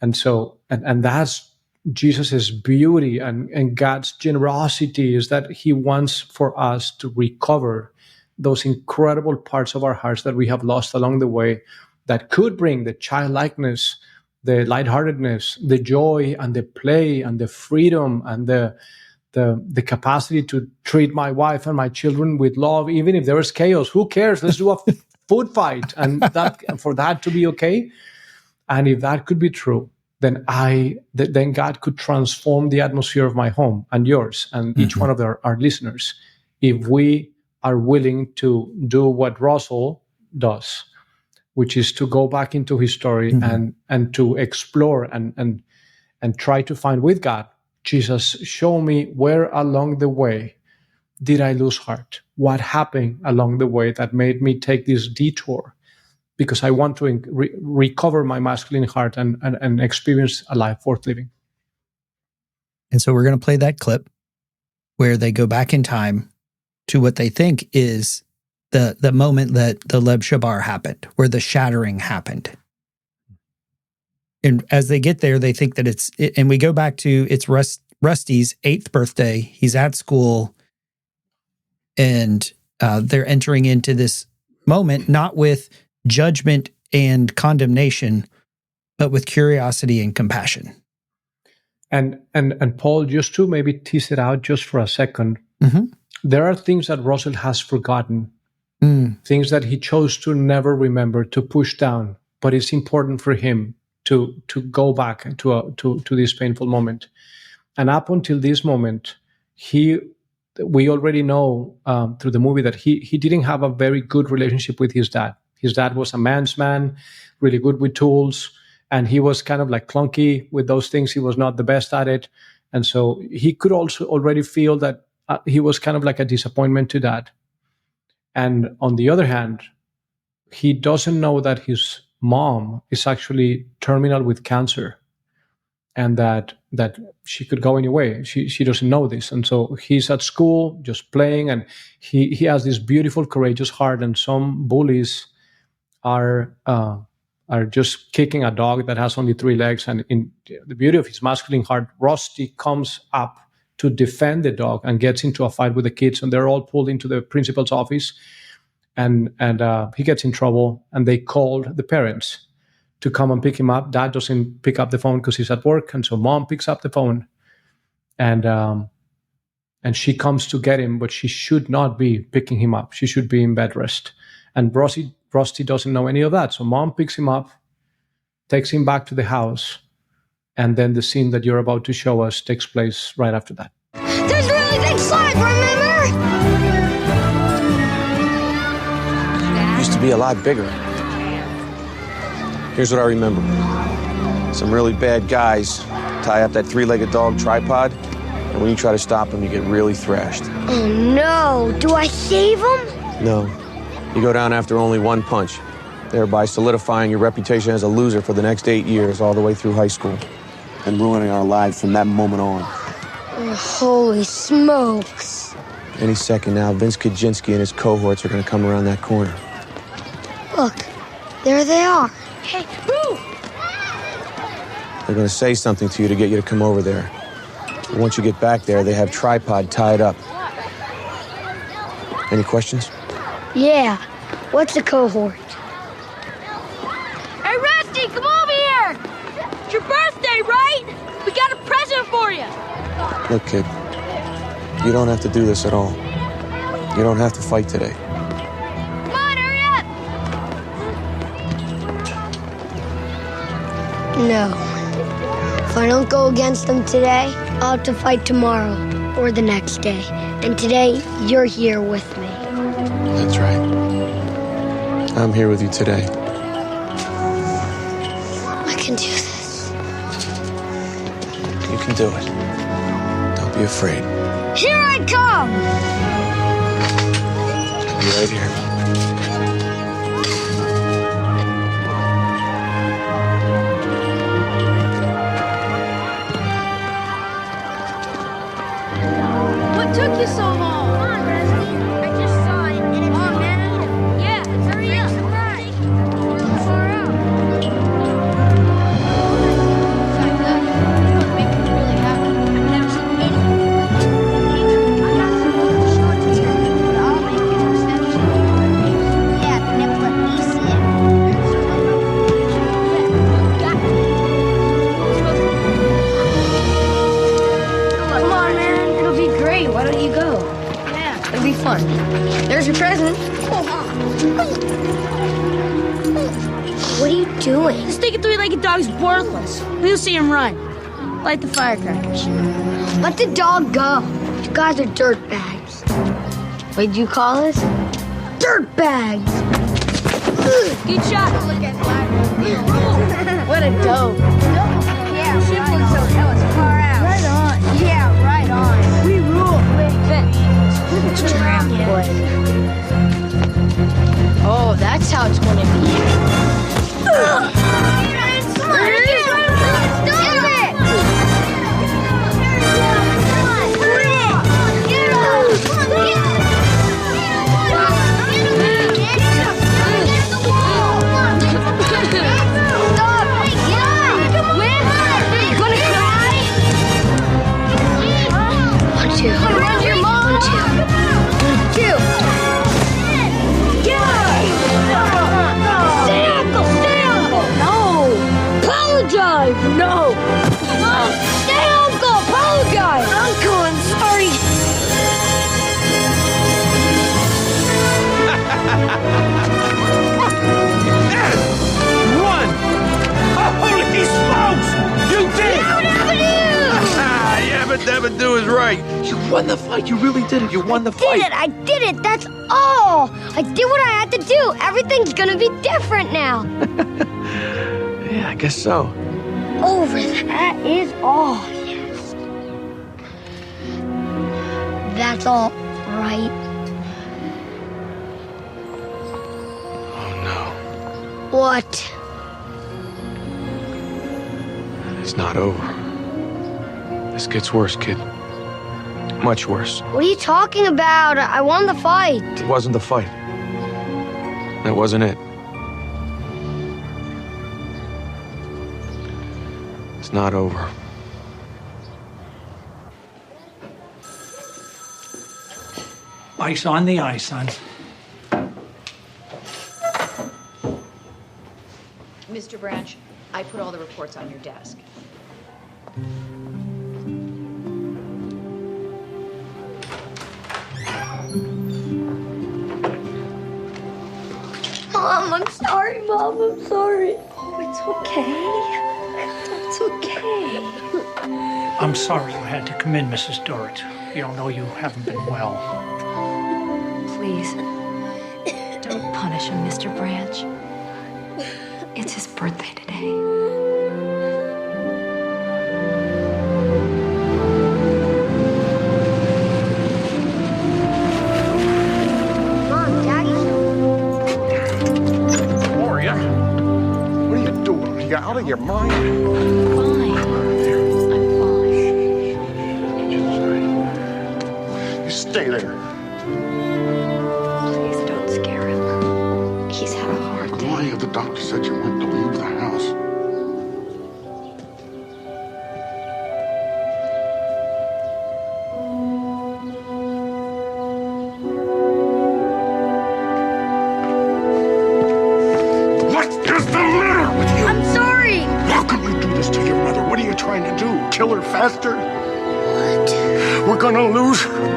And so, and that's Jesus's beauty and God's generosity, is that he wants for us to recover those incredible parts of our hearts that we have lost along the way, that could bring the childlikeness, the lightheartedness, the joy and the play and the freedom and the capacity to treat my wife and my children with love, even if there is chaos. Who cares? Let's do a food fight, and that for that to be okay. And if that could be true, then God could transform the atmosphere of my home and yours and each one of our listeners if we are willing to do what Russell does, which is to go back into his story and to explore and try to find with God, Jesus, show me where along the way did I lose heart? What happened along the way that made me take this detour? Because I want to recover my masculine heart and experience a life worth living. And so we're going to play that clip where they go back in time to what they think is the moment that the Leb Shabar happened, where the shattering happened. And as they get there, they think that and we go back to, it's Rusty's 8th birthday. He's at school and they're entering into this moment, not with judgment and condemnation, but with curiosity and compassion. And Paul, just to maybe tease it out just for a second, there are things that Russell has forgotten, things that he chose to never remember, to push down, but it's important for him to go back to this painful moment. And up until this moment, we already know through the movie that he didn't have a very good relationship with his dad. His dad was a man's man, really good with tools, and he was kind of like clunky with those things. He was not the best at it. And so he could also already feel that he was kind of like a disappointment to dad. And on the other hand, he doesn't know that his mom is actually terminal with cancer and that she could go anyway. She doesn't know this. And so he's at school just playing, and he has this beautiful, courageous heart, and some bullies are just kicking a dog that has only 3 legs. And in the beauty of his masculine heart, Rusty comes up to defend the dog and gets into a fight with the kids, and they're all pulled into the principal's office, and he gets in trouble, and they called the parents to come and pick him up. Dad doesn't pick up the phone because he's at work, and so mom picks up the phone, and she comes to get him, but she should not be picking him up. She should be in bed rest. And Rusty doesn't know any of that. So mom picks him up, takes him back to the house, and then the scene that you're about to show us takes place right after that. There's a really big slide, remember? Used to be a lot bigger. Here's what I remember. Some really bad guys tie up that 3-legged dog tripod, and when you try to stop them, you get really thrashed. Oh no, do I save him? No, you go down after only 1 punch, thereby solidifying your reputation as a loser for the next 8 years, all the way through high school, and ruining our lives from that moment on. Oh, holy smokes. Any second now, Vince Kaczynski and his cohorts are going to come around that corner. Look, there they are. Hey, move! They're going to say something to you to get you to come over there. But once you get back there, they have tripod tied up. Any questions? Yeah. What's a cohort? Hey, Rusty, come over here! It's your birthday, right? We got a present for you! Look, kid, you don't have to do this at all. You don't have to fight today. Come on, hurry up! No. If I don't go against them today, I'll have to fight tomorrow or the next day. And today, you're here with me. That's right. I'm here with you today. I can do this. You can do it. Don't be afraid. Here I come! I'll be right here. What took you so long? Come on, Rusty. I just saw it, and it's on, man. Yeah, hurry up. Surprise. We're far out. Besides that, you want to make me really happy. I've never seen anything. I'm not supposed to show it to you, but I'll make you an exception. Yeah, they never let me see it. Come on, man. It'll be great. Why don't you go? Yeah, it'll be fun. There's your present. What are you doing? This thinking three-legged dog's worthless. We'll see him run. Light the firecrackers. Let the dog go. You guys are dirtbags. What'd you call us? Dirtbags. Good shot. Look at that. What a dope. Yeah, right on. That was far out. Right on. Yeah, right on. We rule. Tramp boy. Oh, that's how it's gonna be. Come on, No! Stay, Uncle! Apologize! Uncle, I'm sorry! Run! Holy smokes! You did! Yabba dabba do is right. You won the fight. You really did it. You won the fight. I did it! That's all! I did what I had to do! Everything's gonna be different now! Yeah, I guess so. Over. That is all. Yes. That's all right. Oh, no. What? It's not over. This gets worse, kid. Much worse. What are you talking about? I won the fight. It wasn't the fight. That wasn't it. It's not over. Ice on the ice, son. Mr. Branch, I put all the reports on your desk. Mom, I'm sorry, Mom. I'm sorry. Oh, it's okay. It's okay. I'm sorry you had to come in, Mrs. Duritz. You don't know you haven't been well. Please, don't punish him, Mr. Branch. It's his birthday today. Mom, Daddy's Gloria, what are you doing? Are you out of your mind? You stay there. Please don't scare him. He's had a hard day. Gloria, the doctor said you weren't to leave the house. What is the matter with you? I'm sorry. How can you do this to your mother? What are you trying to do? Kill her faster? What? We're gonna lose her.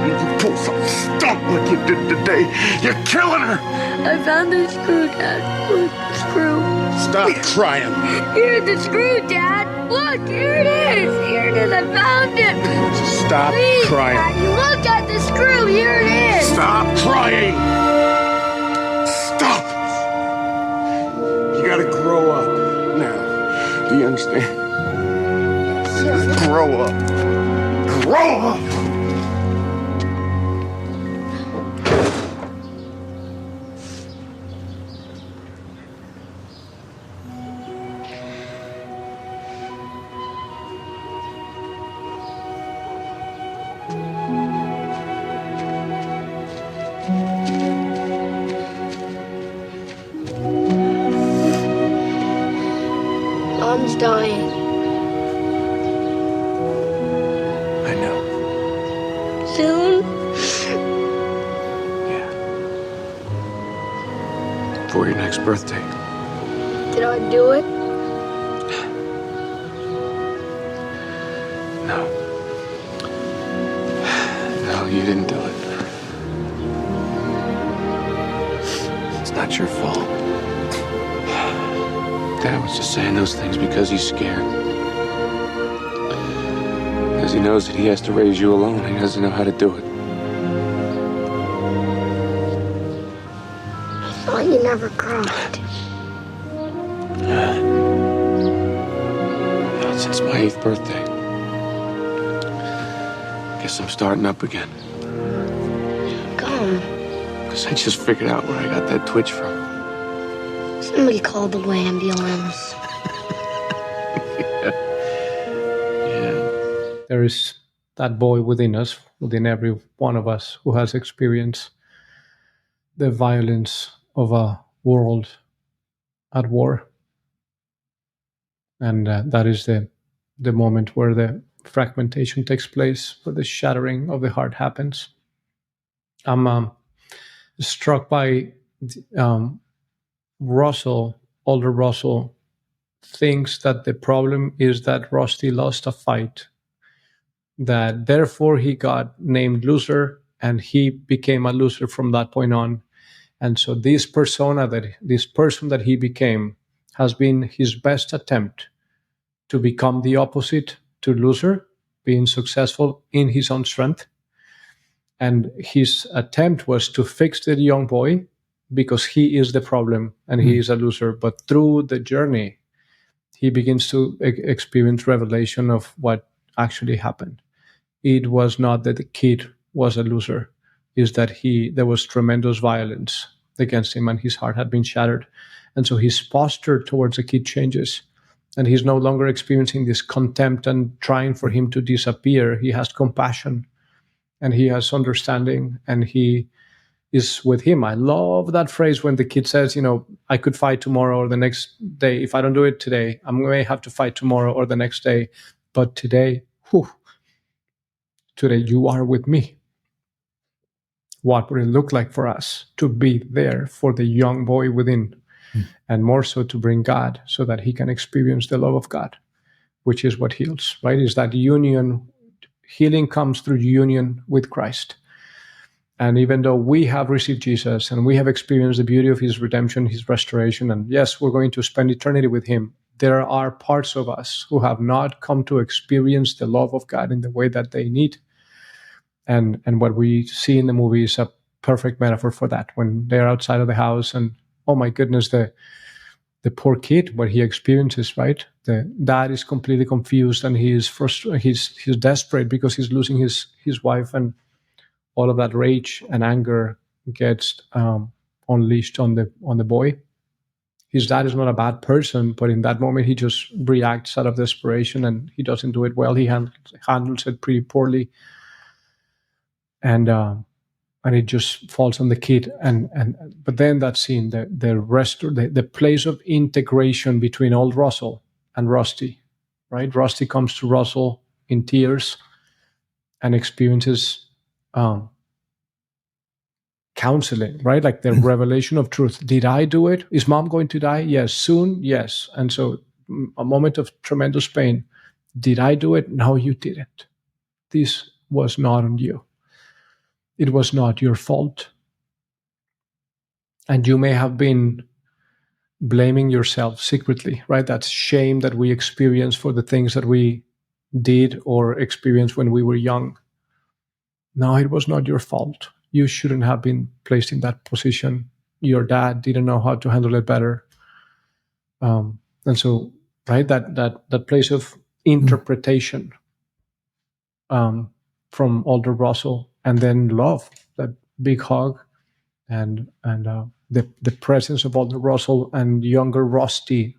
You pull some stunt like you did today. You're killing her. I found the screw, Dad. Look, the screw. Stop crying. Here's the screw, Dad. Look, here it is. Here it is. I found it. Stop Please, crying. Daddy, look at the screw. Here it is. Stop crying. Stop. You gotta grow up now. Do you understand? Grow up. Grow up. Mom's dying. I know. Soon? For your next birthday. Did I do it? No. No, you didn't do it. It's not your fault. Dad was just saying those things because he's scared. Because he knows that he has to raise you alone. He doesn't know how to do it. I thought you never cried. Not since my 8th birthday. Guess I'm starting up again. Come. Because I just figured out where I got that twitch from. Somebody called the ambulance. There is that boy within us, within every one of us, who has experienced the violence of a world at war. And that is the moment where the fragmentation takes place, where the shattering of the heart happens. I'm struck by older Russell thinks that the problem is that Rusty lost a fight, that therefore he got named loser and he became a loser from that point on. And so this person that he became has been his best attempt to become the opposite to loser, being successful in his own strength. And his attempt was to fix the young boy because he is the problem and he is a loser. But through the journey, he begins to experience revelation of what actually happened. It was not that the kid was a loser, is that there was tremendous violence against him and his heart had been shattered. And so his posture towards the kid changes. And he's no longer experiencing this contempt and trying for him to disappear. He has compassion and he has understanding and he is with him. I love that phrase when the kid says, I could fight tomorrow or the next day. If I don't do it today, I may have to fight tomorrow or the next day. But today, today you are with me. What would it look like for us to be there for the young boy within? And more so to bring God so that he can experience the love of God, which is what heals, right? Is that union. Healing comes through union with Christ. And even though we have received Jesus and we have experienced the beauty of his redemption, his restoration, and yes, we're going to spend eternity with him, there are parts of us who have not come to experience the love of God in the way that they need. And what we see in the movie is a perfect metaphor for that. When they're outside of the house and, oh my goodness, the poor kid, what he experiences, right? The dad is completely confused and he is frustrated. He's desperate because he's losing his wife, and all of that rage and anger gets unleashed on the boy. His dad is not a bad person, but in that moment he just reacts out of desperation and he doesn't do it well. He handles it pretty poorly, and it just falls on the kid. But then that scene, the place of integration between old Russell and Rusty, right? Rusty comes to Russell in tears and experiences counseling, right? Like the revelation of truth. Did I do it? Is mom going to die? Yes. Soon? Yes. And so a moment of tremendous pain. Did I do it? No, you didn't. This was not on you. It was not your fault. And you may have been blaming yourself secretly, right? That's shame that we experience for the things that we did or experienced when we were young. No, it was not your fault. You shouldn't have been placed in that position. Your dad didn't know how to handle it better. And so, right, that place of interpretation from older Russell, and then love, that big hug, and the presence of older Russell and younger Rusty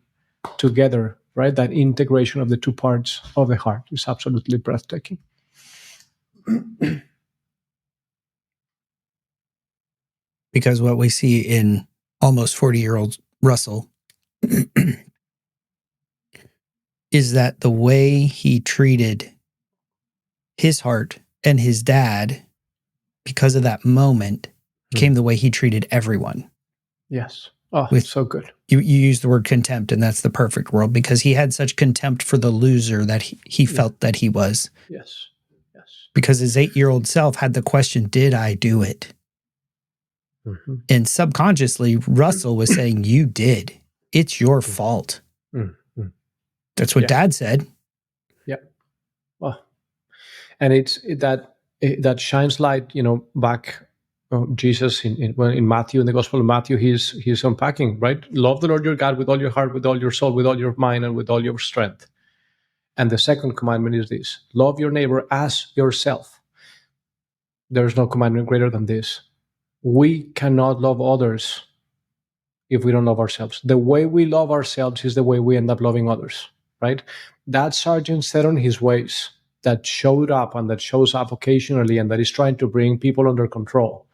together, right? That integration of the two parts of the heart is absolutely breathtaking. Because what we see in almost 40-year-old Russell is that the way he treated his heart and his dad, because of that moment, became the way he treated everyone. Yes. Oh, so good. You use the word contempt, and that's the perfect word, because he had such contempt for the loser that he felt that he was. Yes. Because his 8-year-old self had the question, did I do it? And subconsciously, Russell was saying, you did. It's your fault. Mm-hmm. That's what Dad said. Yeah. Well, and that shines light, back. Jesus in Matthew, in the Gospel of Matthew, he's unpacking, right? Love the Lord your God with all your heart, with all your soul, with all your mind, and with all your strength. And the second commandment is this: love your neighbor as yourself. There's no commandment greater than this. We cannot love others if we don't love ourselves. The way we love ourselves is the way we end up loving others, right? That sergeant set on his ways, that showed up and that shows up occasionally, and that is trying to bring people under control.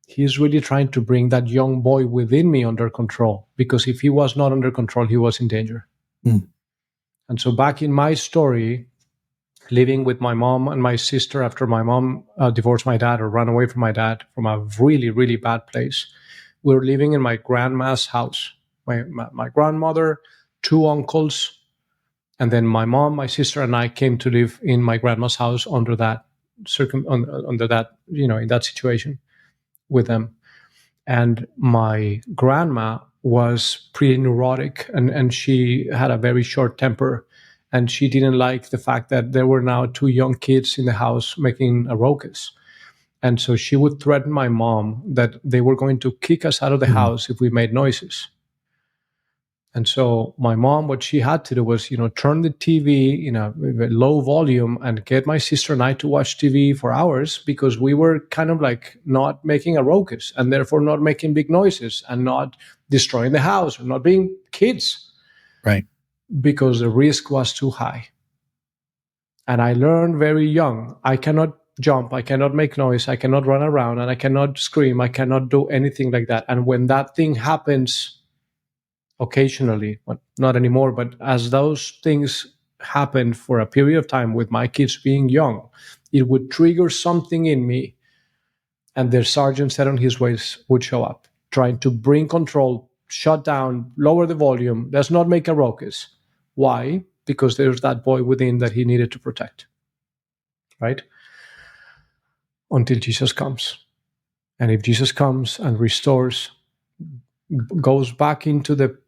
He's really trying to bring that young boy within me under control, because if he was not under control, he was in danger. And so back in my story, living with my mom and my sister after my mom divorced my dad or ran away from my dad from a really, really bad place, we were living in my grandma's house. My grandmother, 2 uncles, and then my mom, my sister, and I came to live in my grandma's house under that in that situation with them. And my grandma was pretty neurotic, and she had a very short temper, and she didn't like the fact that there were now 2 young kids in the house making a ruckus. And so she would threaten my mom that they were going to kick us out of the house if we made noises. And so my mom, what she had to do was, turn the TV in a low volume and get my sister and I to watch TV for hours, because we were kind of like not making a ruckus and therefore not making big noises and not destroying the house or not being kids. Right. Because the risk was too high. And I learned very young, I cannot jump, I cannot make noise, I cannot run around, and I cannot scream, I cannot do anything like that. And when that thing happens, occasionally, well, not anymore, but as those things happened for a period of time with my kids being young, it would trigger something in me, and the sergeant set on his ways would show up, trying to bring control, shut down, lower the volume, let's not make a ruckus. Why? Because there's that boy within that he needed to protect, right? Until Jesus comes. And if Jesus comes and restores, goes back into the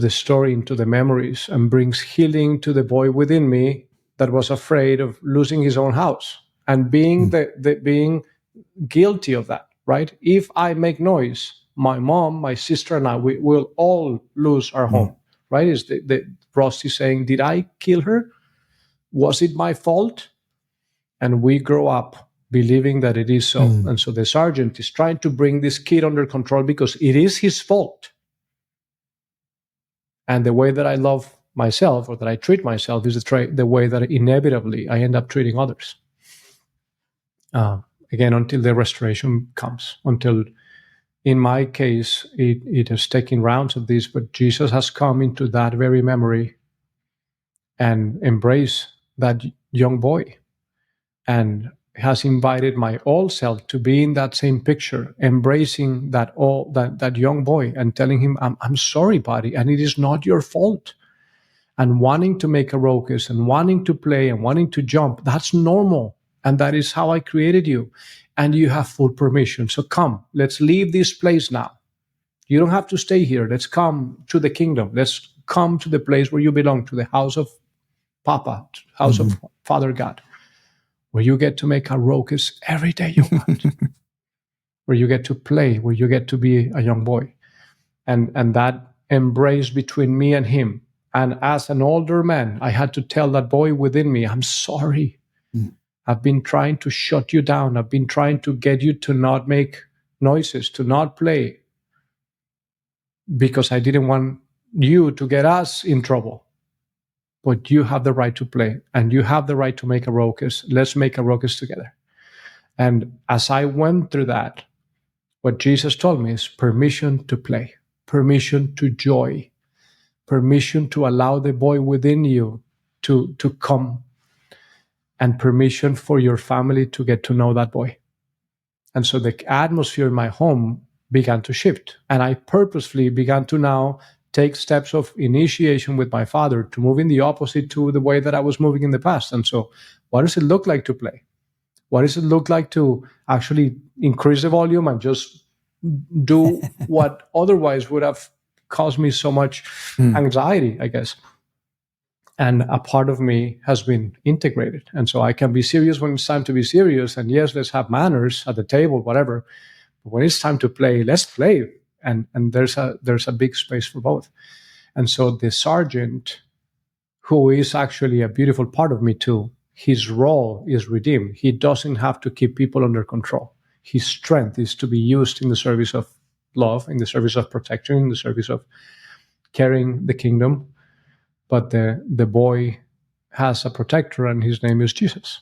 story, into the memories, and brings healing to the boy within me that was afraid of losing his own house and being being guilty of that, right? If I make noise, my mom, my sister, and I, we will all lose our home, right? Is the Rusty saying, did I kill her? Was it my fault? And we grow up believing that it is so. And so the sergeant is trying to bring this kid under control because it is his fault. And the way that I love myself, or that I treat myself, is the way that inevitably I end up treating others. Again, until the restoration comes, until, in my case, it has taken rounds of this, but Jesus has come into that very memory and embraced that young boy, and has invited my old self to be in that same picture, embracing that young boy and telling him, I'm sorry, buddy, and it is not your fault. And wanting to make a ruckus and wanting to play and wanting to jump, that's normal. And that is how I created you. And you have full permission. So come, let's leave this place now. You don't have to stay here. Let's come to the kingdom. Let's come to the place where you belong, to the house of Papa, house of Father God, where you get to make a ruckus every day you want, where you get to play, where you get to be a young boy. And that embrace between me and him. And as an older man, I had to tell that boy within me, I'm sorry. I've been trying to shut you down. I've been trying to get you to not make noises, to not play, because I didn't want you to get us in trouble. But you have the right to play, and you have the right to make a ruckus. Let's make a ruckus together. And as I went through that, what Jesus told me is permission to play, permission to joy, permission to allow the boy within you to come, and permission for your family to get to know that boy. And so the atmosphere in my home began to shift. And I purposefully began to now take steps of initiation with my father to move in the opposite to the way that I was moving in the past. And so what does it look like to play? What does it look like to actually increase the volume and just do what otherwise would have caused me so much anxiety, I guess. And a part of me has been integrated. And so I can be serious when it's time to be serious. And yes, let's have manners at the table, whatever. But when it's time to play, let's play. And there's a big space for both. And so the sergeant, who is actually a beautiful part of me too, his role is redeemed. He doesn't have to keep people under control. His strength is to be used in the service of love, in the service of protection, in the service of carrying the kingdom. But the boy has a protector, and his name is Jesus.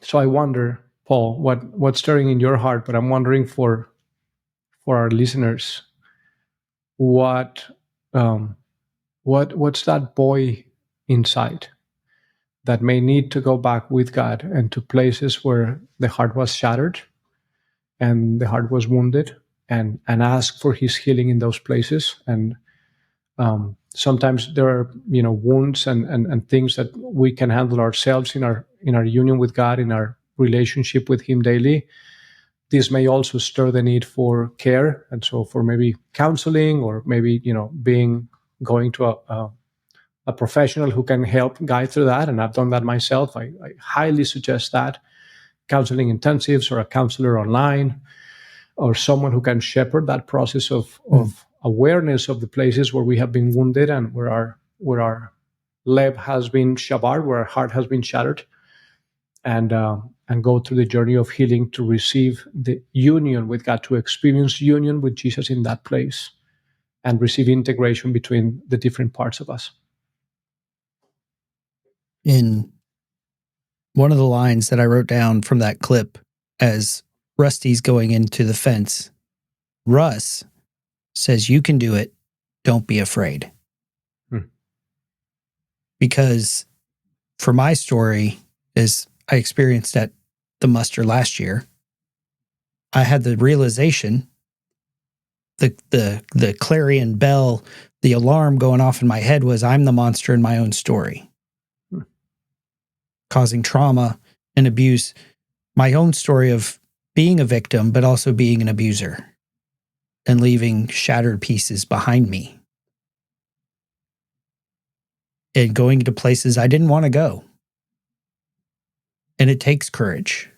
So I wonder, Paul, what's stirring in your heart, but I'm wondering for our listeners, what's that boy inside that may need to go back with God and to places where the heart was shattered and the heart was wounded, and ask for his healing in those places. And sometimes there are wounds and things that we can handle ourselves in our union with God, in our relationship with him daily. This may also stir the need for care, and so for maybe counseling, or maybe going to a professional who can help guide through that. And I've done that myself. I highly suggest that. Counseling intensives, or a counselor online, or someone who can shepherd that process of awareness of the places where we have been wounded and where our lev has been shabar, where our heart has been shattered, and go through the journey of healing to receive the union with God, to experience union with Jesus in that place, and receive integration between the different parts of us. In one of the lines that I wrote down from that clip, as Rusty's going into the fence, Russ says, "You can do it. Don't be afraid." Because for my story, as I experienced at the muster last year, I had the realization, the clarion bell, the alarm going off in my head was, I'm the monster in my own story, causing trauma and abuse. My own story of being a victim, but also being an abuser and leaving shattered pieces behind me and going to places I didn't want to go. And it takes courage.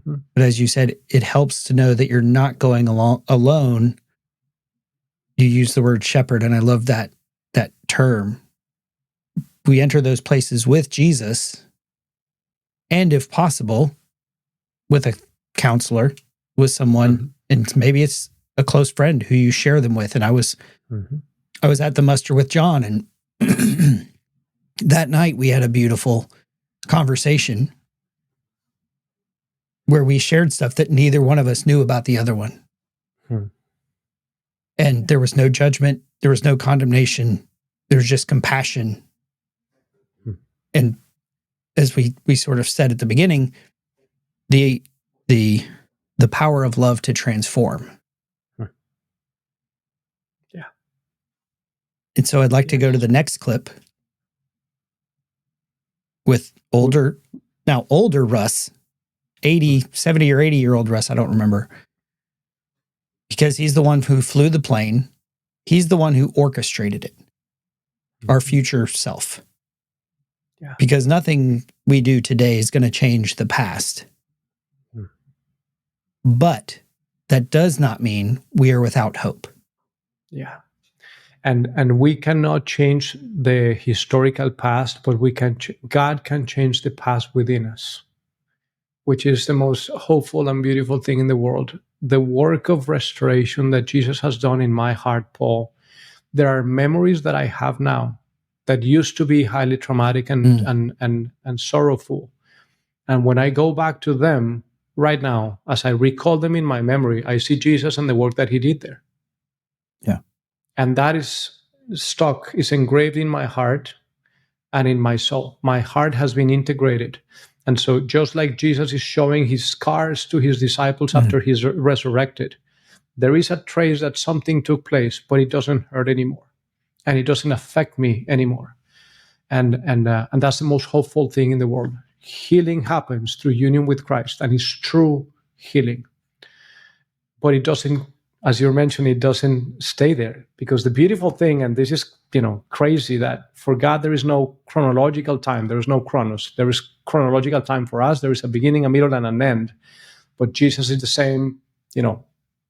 But as you said, it helps to know that you're not going alone. You use the word shepherd, and I love that term. We enter those places with Jesus, and if possible, with a counselor, with someone, and maybe it's a close friend who you share them with. And I was at the muster with John, and that night we had a beautiful conversation where we shared stuff that neither one of us knew about the other one. And there was no judgment. There was no condemnation. There was just compassion. And as we sort of said at the beginning, the power of love to transform. Yeah. And so I'd like to go to the next clip with older Russ, 70 or 80-year-old Russ, I don't remember. Because he's the one who flew the plane. He's the one who orchestrated it. Our future self. Yeah. Because nothing we do today is going to change the past. But that does not mean we are without hope. Yeah. And we cannot change the historical past, but God can change the past within us, which is the most hopeful and beautiful thing in the world. The work of restoration that Jesus has done in my heart, Paul, there are memories that I have now that used to be highly traumatic and sorrowful. And when I go back to them right now, as I recall them in my memory, I see Jesus and the work that he did there. Yeah. And that is engraved in my heart and in my soul. My heart has been integrated. And so just like Jesus is showing his scars to his disciples after he's resurrected, there is a trace that something took place, but it doesn't hurt anymore. And it doesn't affect me anymore. And that's the most hopeful thing in the world. Healing happens through union with Christ, and it's true healing. But it doesn't as you mentioned, it doesn't stay there. Because the beautiful thing, and this is, crazy, that for God there is no chronological time. There is no chronos. There is chronological time for us. There is a beginning, a middle, and an end. But Jesus is the same,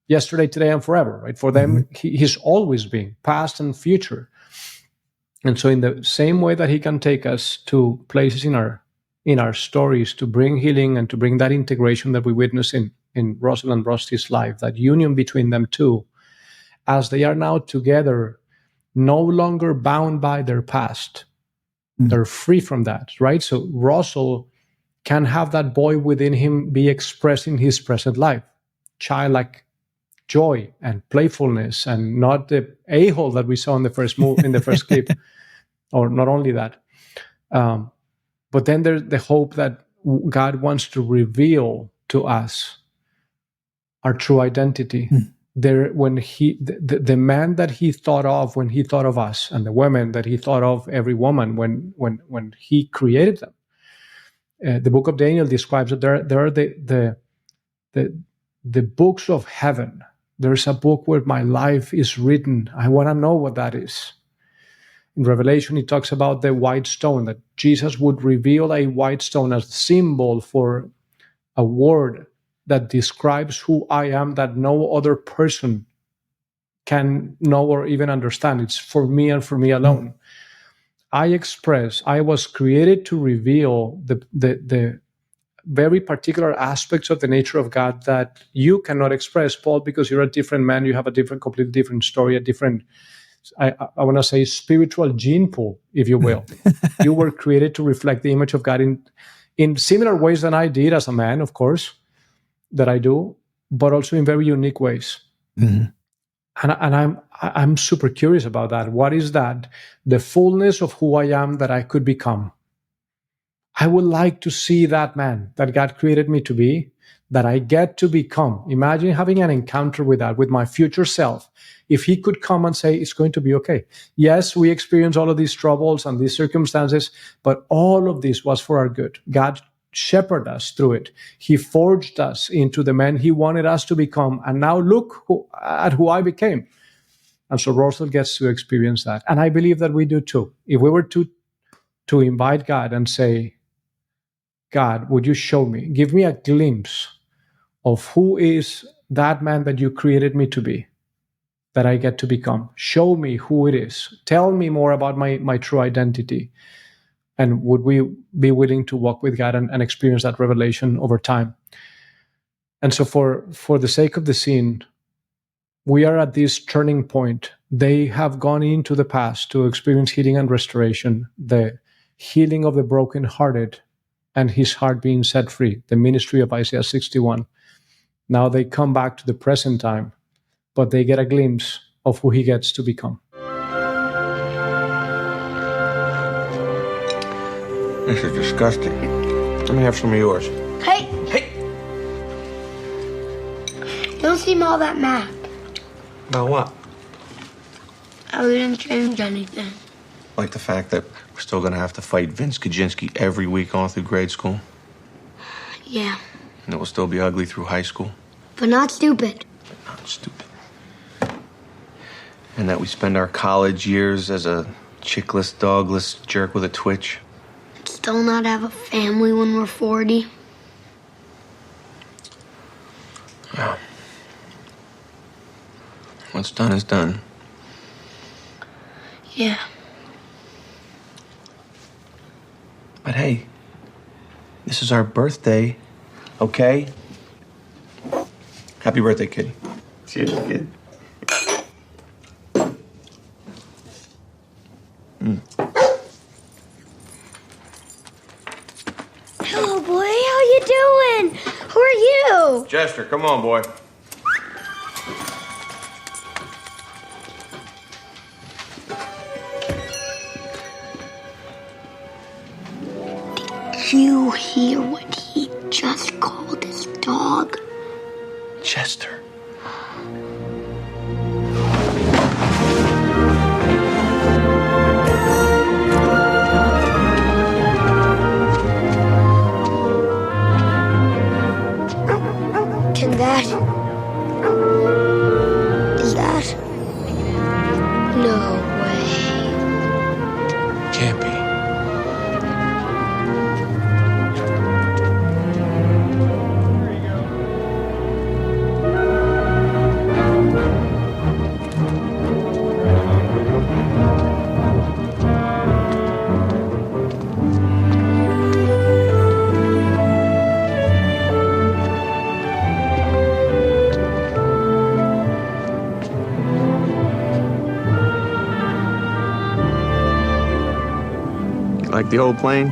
yesterday, today, and forever, right? For them, he's always been, past and future. And so in the same way that he can take us to places in our stories to bring healing and to bring that integration that we witness in Russell and Rusty's life, that union between them two, as they are now together, no longer bound by their past. They're free from that, right? So Russell can have that boy within him be expressed in his present life. Childlike joy and playfulness, and not the a-hole that we saw in the first clip. Or not only that. But then there's the hope that God wants to reveal to us our true identity. When the man that he thought of when he thought of us, and the women that he thought of, every woman when he created them. The book of Daniel describes that there are the books of heaven. There's a book where my life is written. I want to know what that is. In Revelation, he talks about the white stone, that Jesus would reveal a white stone as a symbol for a word that describes who I am, that no other person can know or even understand. It's for me and for me alone. I was created to reveal the very particular aspects of the nature of God that you cannot express, Paul, because you're a different man. You have a completely different story, a different, I want to say, spiritual gene pool, if you will. You were created to reflect the image of God in similar ways than I did as a man, of course, that I do, but also in very unique ways. And I'm super curious about that. What is that? The fullness of who I am that I could become. I would like to see that man that God created me to be, that I get to become. Imagine having an encounter with that, with my future self. If he could come and say, it's going to be okay. Yes, we experience all of these troubles and these circumstances, but all of this was for our good. God shepherded us through it. He forged us into the men he wanted us to become. And now look at who I became. And so Russell gets to experience that. And I believe that we do too. If we were to invite God and say, God, would you show me, give me a glimpse of who is that man that you created me to be, that I get to become. Show me who it is. Tell me more about my true identity. And would we be willing to walk with God and experience that revelation over time? And so for the sake of the scene, we are at this turning point. They have gone into the past to experience healing and restoration, the healing of the brokenhearted and his heart being set free, the ministry of Isaiah 61. Now they come back to the present time, but they get a glimpse of who he gets to become. This is disgusting. Let me have some of yours. Hey! You don't seem all that mad. About what? I didn't change anything. Like the fact that we're still going to have to fight Vince Kaczynski every week all through grade school? Yeah. And it will still be ugly through high school? But not stupid. Not stupid. And that we spend our college years as a chickless, dogless jerk with a twitch? Still not have a family when we're 40. Well, what's done is done. Yeah. But hey, this is our birthday, okay? Happy birthday, kid. Cheers, kid. Hello, boy. How you doing? Who are you? Jester, come on, boy. Did you hear what he just called his dog? Chester. Can that the old plane?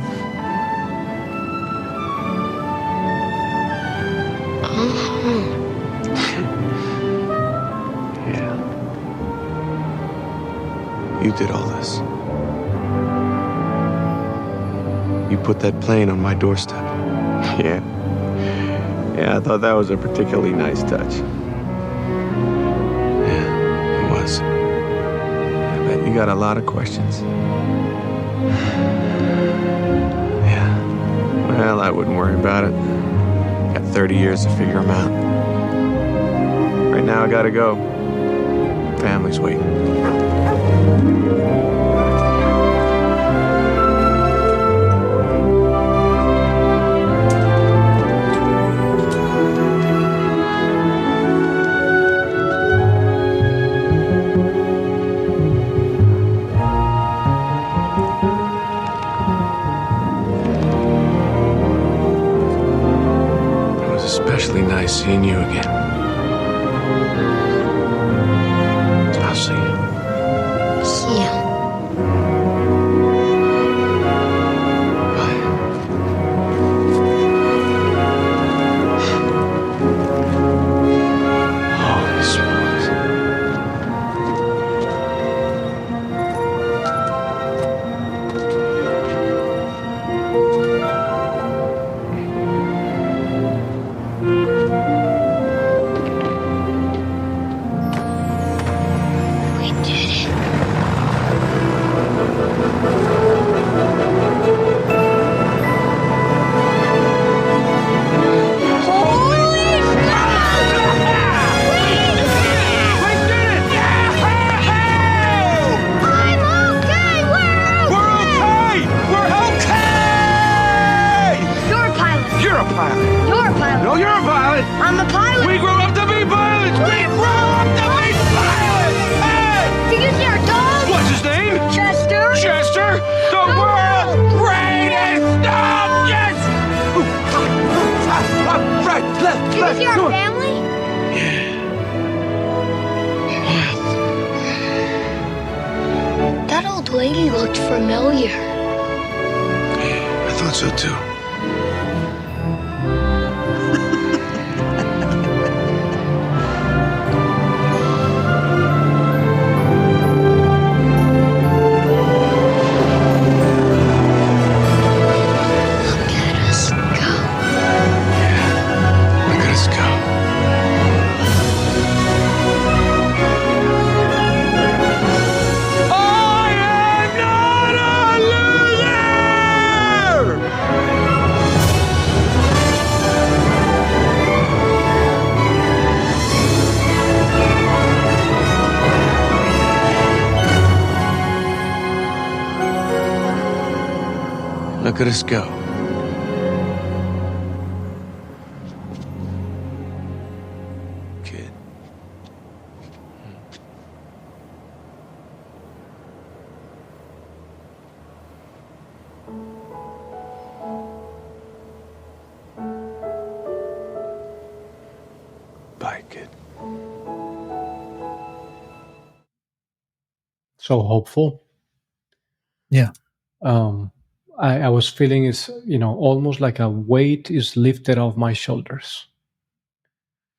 Yeah. You did all this. You put that plane on my doorstep. Yeah. Yeah, I thought that was a particularly nice touch. Yeah, it was. I bet you got a lot of questions. Yeah. Well, I wouldn't worry about it. Got 30 years to figure them out. Right now, I gotta go. Family's waiting. Especially nice seeing you again. I'll see you. See ya. Holy smokes. I'm a pilot. We grew up to be pilots. We grew up to be pilots. Hey! Did you see our dog? What's his name? Chester. Chester, the world's greatest dog. Yes. Ooh. Right, left, Did you left. see our Come on. family? That old lady looked familiar. I thought so too. Look at us go. Kid. Bye, kid. So hopeful. Yeah. I was feeling is, almost like a weight is lifted off my shoulders.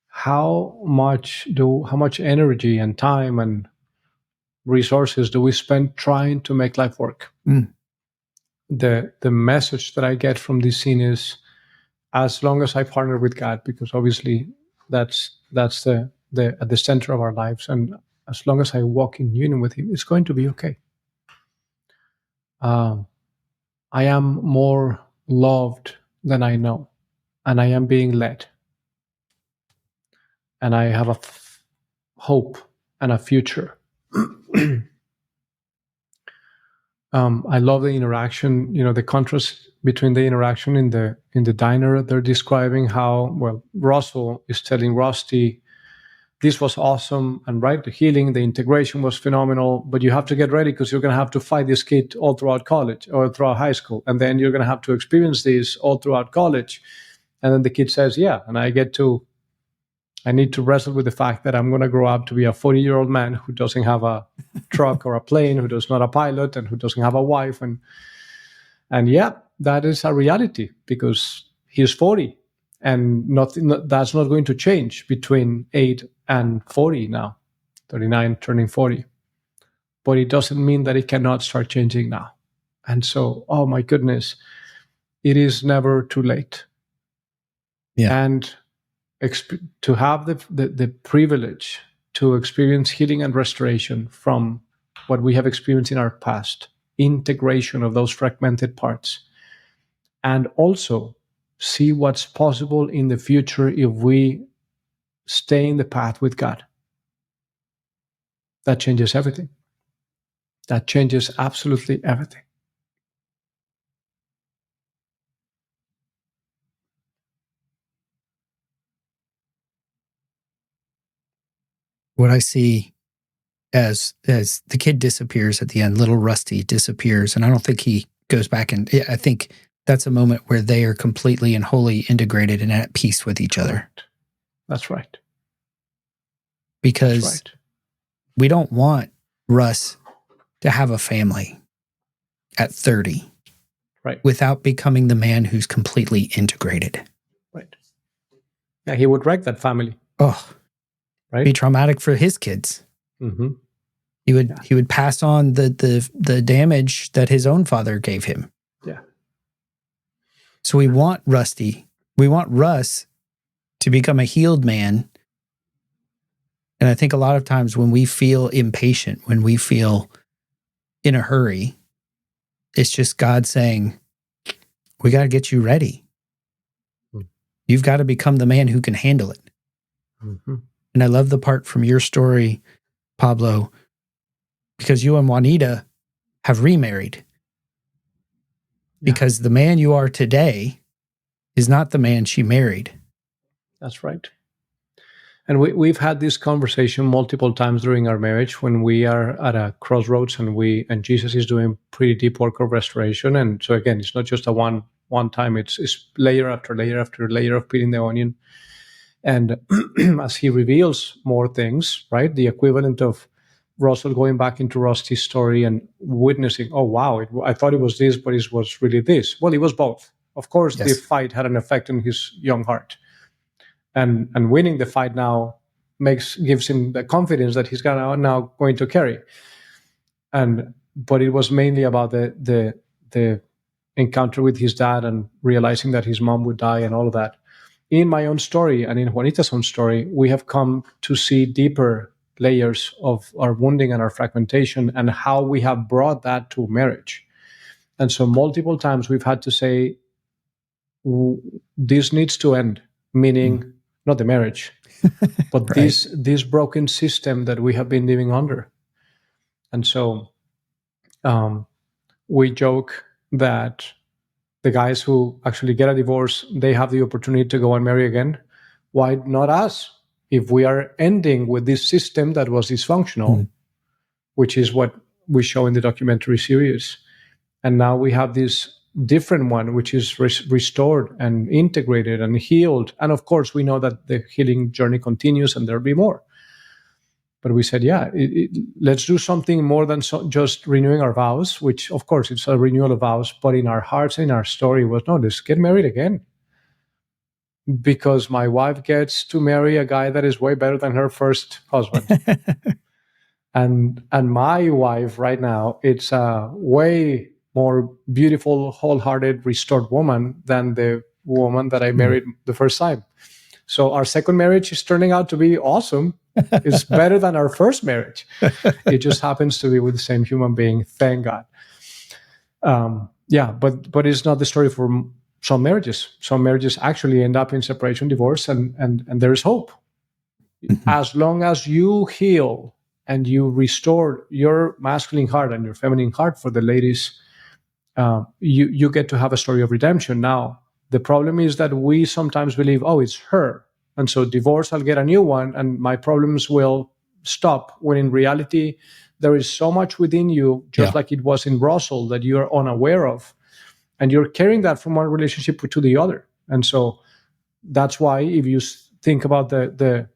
How much energy and time and resources do we spend trying to make life work? The message that I get from this scene is, as long as I partner with God, because obviously that's the at the center of our lives, and as long as I walk in union with Him, it's going to be okay. I am more loved than I know, and I am being led, and I have a hope and a future. I love the interaction, the contrast between the interaction in the diner. They're describing how, Russell is telling Rusty, this was awesome, and right, the healing, the integration was phenomenal, but you have to get ready because you're going to have to fight this kid all throughout college or throughout high school, and then you're going to have to experience this all throughout college. And then the kid says, yeah, and I need to wrestle with the fact that I'm going to grow up to be a 40-year-old man who doesn't have a truck or a plane, who does not a pilot, and who doesn't have a wife. And And yeah, that is a reality because he's 40 and that's not going to change between 8 and 40 now, 39 turning 40. But it doesn't mean that it cannot start changing now. And so, oh my goodness, it is never too late. Yeah. And to have the privilege to experience healing and restoration from what we have experienced in our past, integration of those fragmented parts, and also see what's possible in the future if we stay in the path with God. That changes everything. That changes absolutely everything. What I see as the kid disappears at the end, little Rusty disappears, and I don't think he goes back, and I think that's a moment where they are completely and wholly integrated and at peace with each other. That's right. Because That's right. We don't want Russ to have a family at 30, right, without becoming the man who's completely integrated. Right. Yeah, he would wreck that family. Oh, right. Be traumatic for his kids. Mm-hmm. He would pass on the damage that his own father gave him. Yeah. So we want Russ to become a healed man. And I think a lot of times when we feel impatient, when we feel in a hurry, it's just God saying, we got to get you ready. You've got to become the man who can handle it. Mm-hmm. And I love the part from your story, Pablo, because you and Juanita have remarried. Because the man you are today is not the man she married. That's right. And we've had this conversation multiple times during our marriage when we are at a crossroads and Jesus is doing pretty deep work of restoration. And so again, it's not just a one time, it's layer after layer after layer of peeling the onion. And as he reveals more things, right, the equivalent of Russell going back into Rusty's story and witnessing, oh, wow, I thought it was this, but it was really this. Well, it was both. Of course, the fight had an effect on his young heart. And winning the fight now gives him the confidence that he's now going to carry. But it was mainly about the encounter with his dad and realizing that his mom would die and all of that. In my own story and in Juanita's own story, we have come to see deeper layers of our wounding and our fragmentation and how we have brought that to marriage. And so multiple times we've had to say, this needs to end, meaning not the marriage, but right. this broken system that we have been living under. And so we joke that the guys who actually get a divorce, they have the opportunity to go and marry again. Why not us? If we are ending with this system that was dysfunctional, which is what we show in the documentary series, and now we have this different one, which is restored and integrated and healed. And of course, we know that the healing journey continues and there'll be more. But we said, let's do something more than just renewing our vows, which of course it's a renewal of vows, but in our hearts and in our story was, no, let's get married again. Because my wife gets to marry a guy that is way better than her first husband. and my wife right now, it's a way more beautiful, wholehearted, restored woman than the woman that I married the first time. So our second marriage is turning out to be awesome. It's better than our first marriage. It just happens to be with the same human being. Thank God. But it's not the story for some marriages. Some marriages actually end up in separation, divorce, and there is hope. As long as you heal and you restore your masculine heart and your feminine heart, for the ladies, you get to have a story of redemption. Now, the problem is that we sometimes believe, oh, it's her. And so divorce, I'll get a new one and my problems will stop. When in reality, there is so much within you, just like it was in Russell, that you're unaware of. And you're carrying that from one relationship to the other. And so that's why if you think about the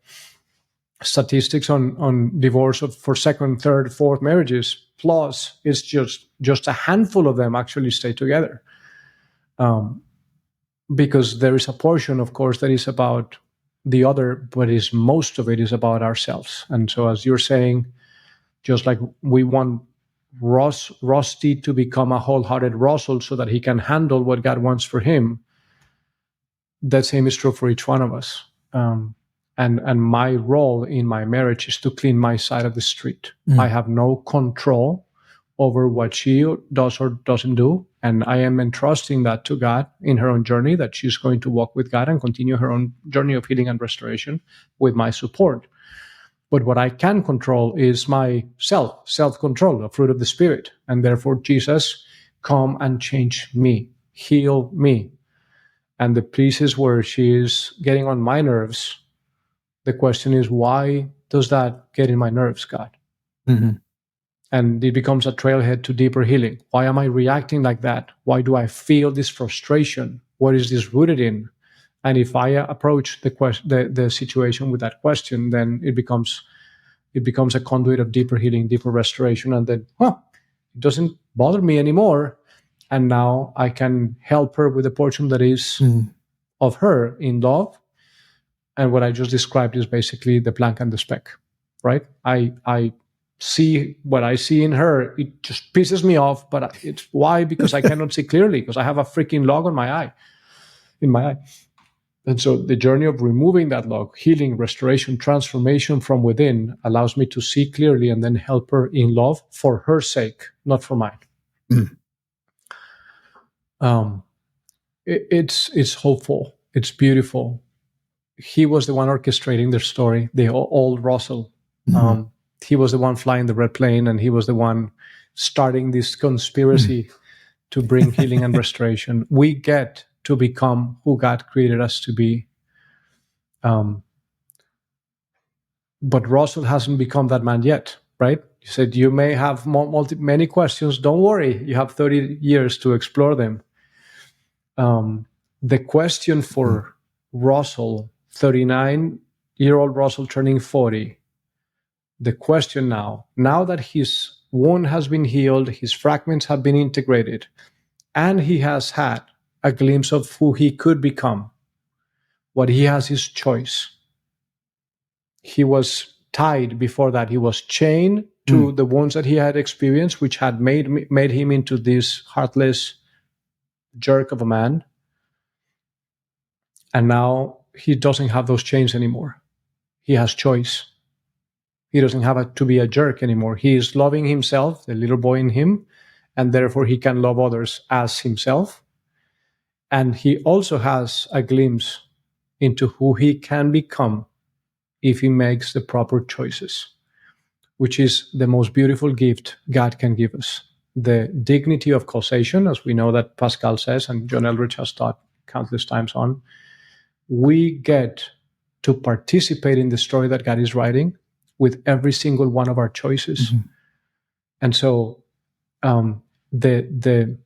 statistics on divorce for second, third, fourth marriages, plus it's just a handful of them actually stay together. Because there is a portion, of course, that is about the other, but most of it is about ourselves. And so, as you're saying, just like we want Rusty to become a wholehearted Russell so that he can handle what God wants for him, that same is true for each one of us. And my role in my marriage is to clean my side of the street. I have no control over what she does or doesn't do. And I am entrusting that to God in her own journey, that she's going to walk with God and continue her own journey of healing and restoration with my support. But what I can control is my self-control, the fruit of the Spirit. And therefore, Jesus, come and change me, heal me. And the pieces where she is getting on my nerves, the question is, why does that get in my nerves, God? Mm-hmm. And it becomes a trailhead to deeper healing. Why am I reacting like that? Why do I feel this frustration? What is this rooted in? And if I approach the situation with that question, then it becomes a conduit of deeper healing, deeper restoration. And then, it doesn't bother me anymore. And now I can help her with the portion that is of her in love. And what I just described is basically the plank and the speck, right? I see what I see in her. It just pisses me off, but it's why? Because I cannot see clearly, because I have a freaking log in my eye. And so the journey of removing that log, healing, restoration, transformation from within allows me to see clearly and then help her in love for her sake, not for mine. It's hopeful. It's beautiful. He was the one orchestrating their story, the old Russell. He was the one flying the red plane, and he was the one starting this conspiracy to bring healing and restoration. We get to become who God created us to be. But Russell hasn't become that man yet, right? You said you may have many questions. Don't worry. You have 30 years to explore them. The question for Russell, 39-year-old Russell turning 40, the question now that his wound has been healed, his fragments have been integrated, and he has had a glimpse of who he could become, what he has is choice. He was tied before that. He was chained to the wounds that he had experienced, which had made him into this heartless jerk of a man. And now he doesn't have those chains anymore. He has choice. He doesn't have to be a jerk anymore. He is loving himself, the little boy in him, and therefore he can love others as himself. And he also has a glimpse into who he can become if he makes the proper choices, which is the most beautiful gift God can give us. The dignity of causation, as we know that Pascal says, and John Eldridge has taught countless times on. We get to participate in the story that God is writing with every single one of our choices. And so the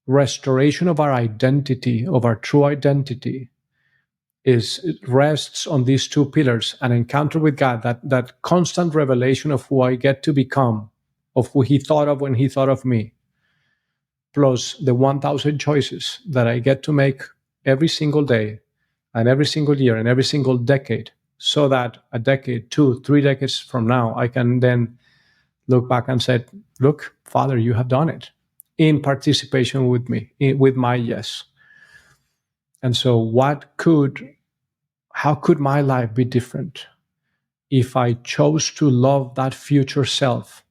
restoration of our identity, of our true identity, it rests on these two pillars: an encounter with God, that constant revelation of who I get to become, of who he thought of when he thought of me, plus the 1,000 choices that I get to make every single day and every single year and every single decade, so that a decade, 2, 3 decades from now, I can then look back and say, look, Father, you have done it in participation with me, with my yes. And so how could my life be different if I chose to love that future self,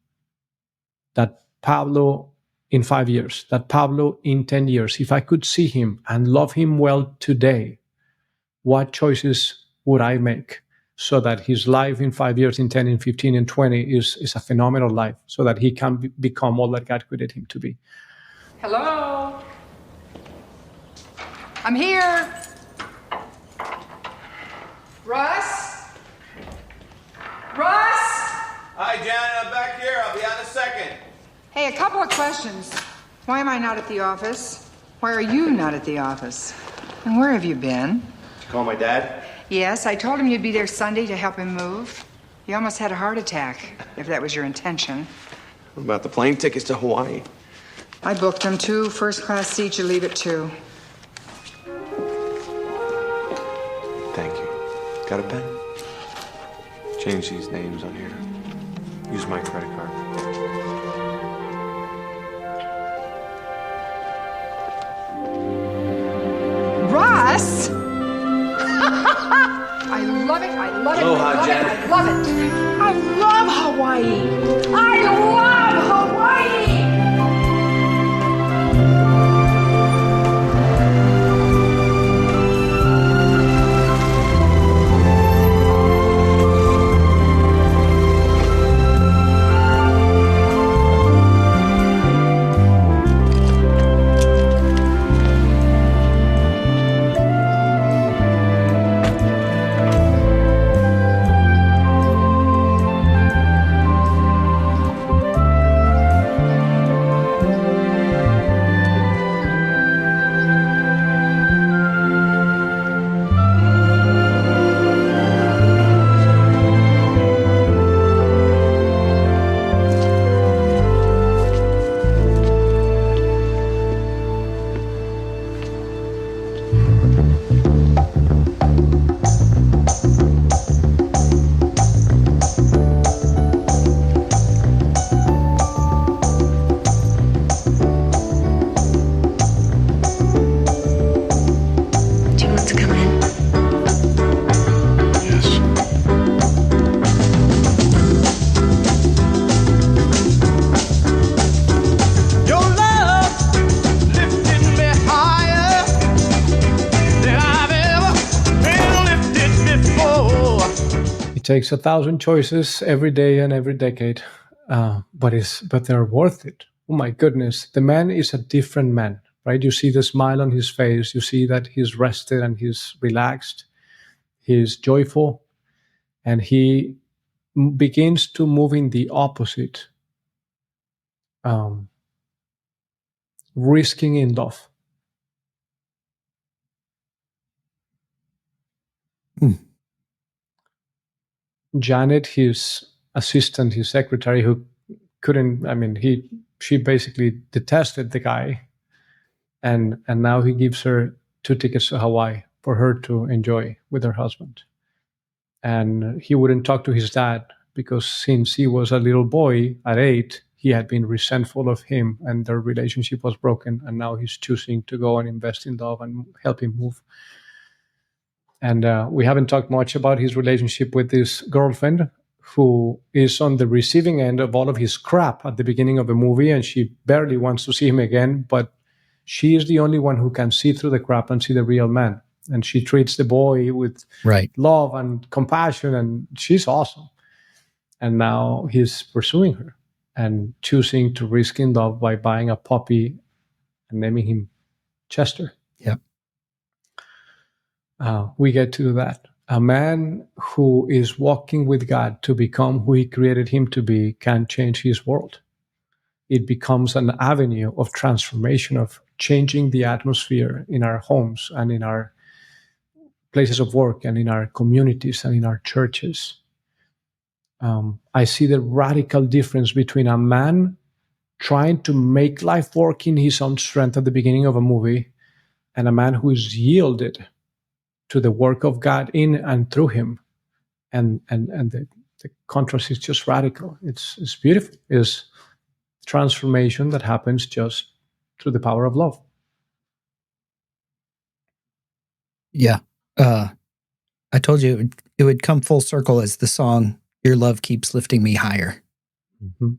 that Pablo in 5 years, that Pablo in 10 years, if I could see him and love him well today, what choices would I make so that his life in 5 years, in 10, in 15, in 20 is a phenomenal life, so that he can become all that God created him to be. Hello? I'm here. Russ? Russ? Hi, Janet. I'm back here. I'll be out in a second. Hey, a couple of questions. Why am I not at the office? Why are you not at the office? And where have you been? Did you call my dad? Yes, I told him you'd be there Sunday to help him move. You almost had a heart attack, if that was your intention. What about the plane tickets to Hawaii? I booked them 2 first-class seats. You leave at 2. Got a pen? Change these names on here. Use my credit card. Russ! I love it, I love it, Aloha, I love Jen. it, I love it. I love Hawaii. I love Hawaii! Do you want to come in? Yes. Your love lifted me higher than I've ever been lifted before. It takes 1,000 choices every day and every decade, but they're worth it. Oh my goodness, the man is a different man, right? You see the smile on his face. You see that he's rested and he's relaxed. He's joyful, and he begins to move in the opposite, risking in love. Janet, his assistant, his secretary, who couldn't, I mean, she basically detested the guy, and now he gives her 2 tickets to Hawaii for her to enjoy with her husband. And he wouldn't talk to his dad because since he was a little boy at 8, he had been resentful of him and their relationship was broken. And now he's choosing to go and invest in love and help him move. And we haven't talked much about his relationship with his girlfriend, who is on the receiving end of all of his crap at the beginning of the movie. And she barely wants to see him again, but she is the only one who can see through the crap and see the real man. And she treats the boy with love and compassion, and she's awesome. And now he's pursuing her and choosing to risk in love by buying a puppy and naming him Chester. Yep. We get to do that. A man who is walking with God to become who he created him to be can change his world. It becomes an avenue of transformation, of changing the atmosphere in our homes and in our places of work and in our communities and in our churches. I see the radical difference between a man trying to make life work in his own strength at the beginning of a movie and a man who is yielded to the work of God in and through him. And the contrast is just radical. It's beautiful. It's transformation that happens just through the power of love. Yeah. I told you it would come full circle as the song, Your Love Keeps Lifting Me Higher. Mm-hmm.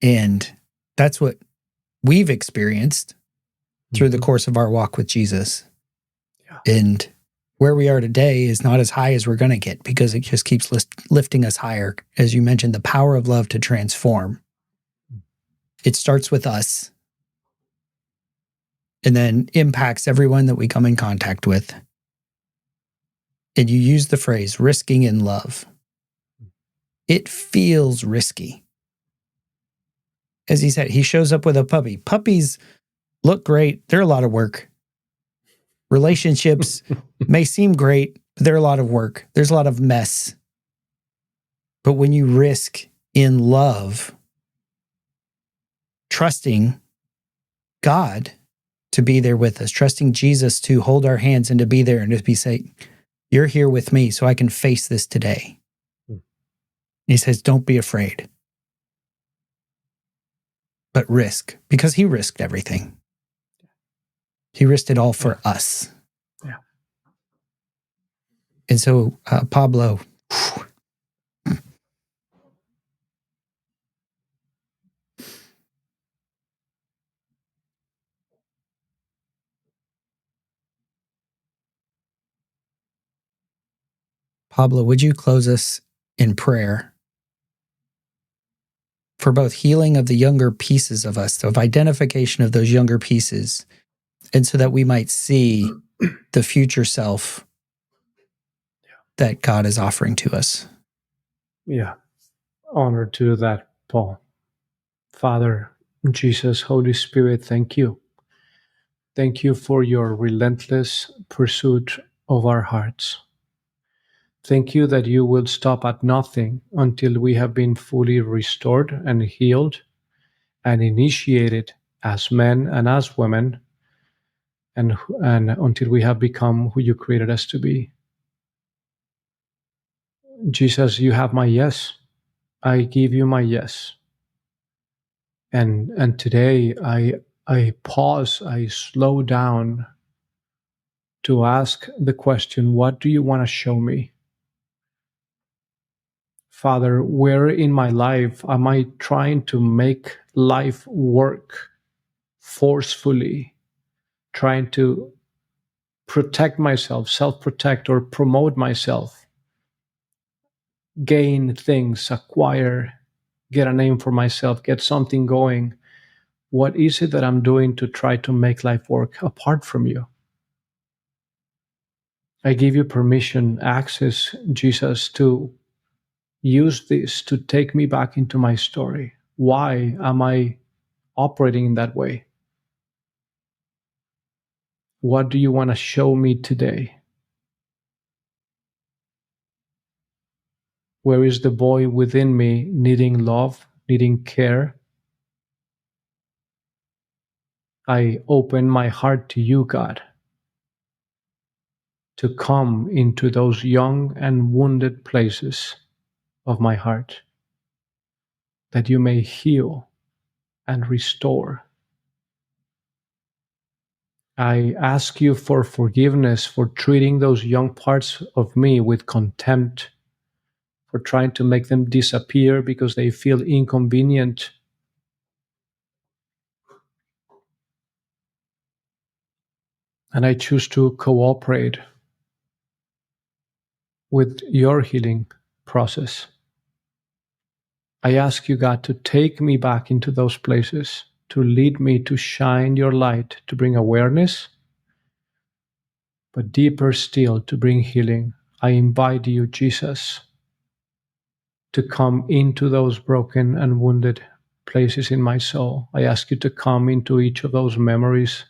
And that's what we've experienced through the course of our walk with Jesus. Yeah. And where we are today is not as high as we're going to get because it just keeps lifting us higher. As you mentioned, the power of love to transform. It starts with us and then impacts everyone that we come in contact with. And you use the phrase risking in love. It feels risky. As he said, he shows up with a puppy. Puppies look great. They're a lot of work. Relationships may seem great, but they're a lot of work. There's a lot of mess. But when you risk in love, trusting God to be there with us, trusting Jesus to hold our hands and to be there and to be say, You're here with me so I can face this today. He says, don't be afraid, but risk, because he risked everything. He risked it all for us. Yeah. And so, Pablo, would you close us in prayer for both healing of the younger pieces of us, of identification of those younger pieces, and so that we might see the future self that God is offering to us? Yeah. Honor to do that, Paul. Father, Jesus, Holy Spirit, thank you. Thank you for your relentless pursuit of our hearts. Thank you that you will stop at nothing until we have been fully restored and healed and initiated as men and as women, and until we have become who you created us to be. Jesus, you have my yes. I give you my yes. And today I pause, I slow down to ask the question, what do you want to show me? Father, where in my life am I trying to make life work forcefully, trying to protect myself, self-protect, or promote myself, gain things, acquire, get a name for myself, get something going? What is it that I'm doing to try to make life work apart from you? I give you permission, access, Jesus, to use this to take me back into my story. Why am I operating in that way? What do you want to show me today? Where is the boy within me needing love, needing care? I open my heart to you, God, to come into those young and wounded places of my heart, that you may heal and restore. I ask you for forgiveness for treating those young parts of me with contempt, for trying to make them disappear because they feel inconvenient. And I choose to cooperate with your healing process. I ask you, God, to take me back into those places, to lead me to shine your light, to bring awareness, but deeper still, to bring healing. I invite you, Jesus, to come into those broken and wounded places in my soul. I ask you to come into each of those memories,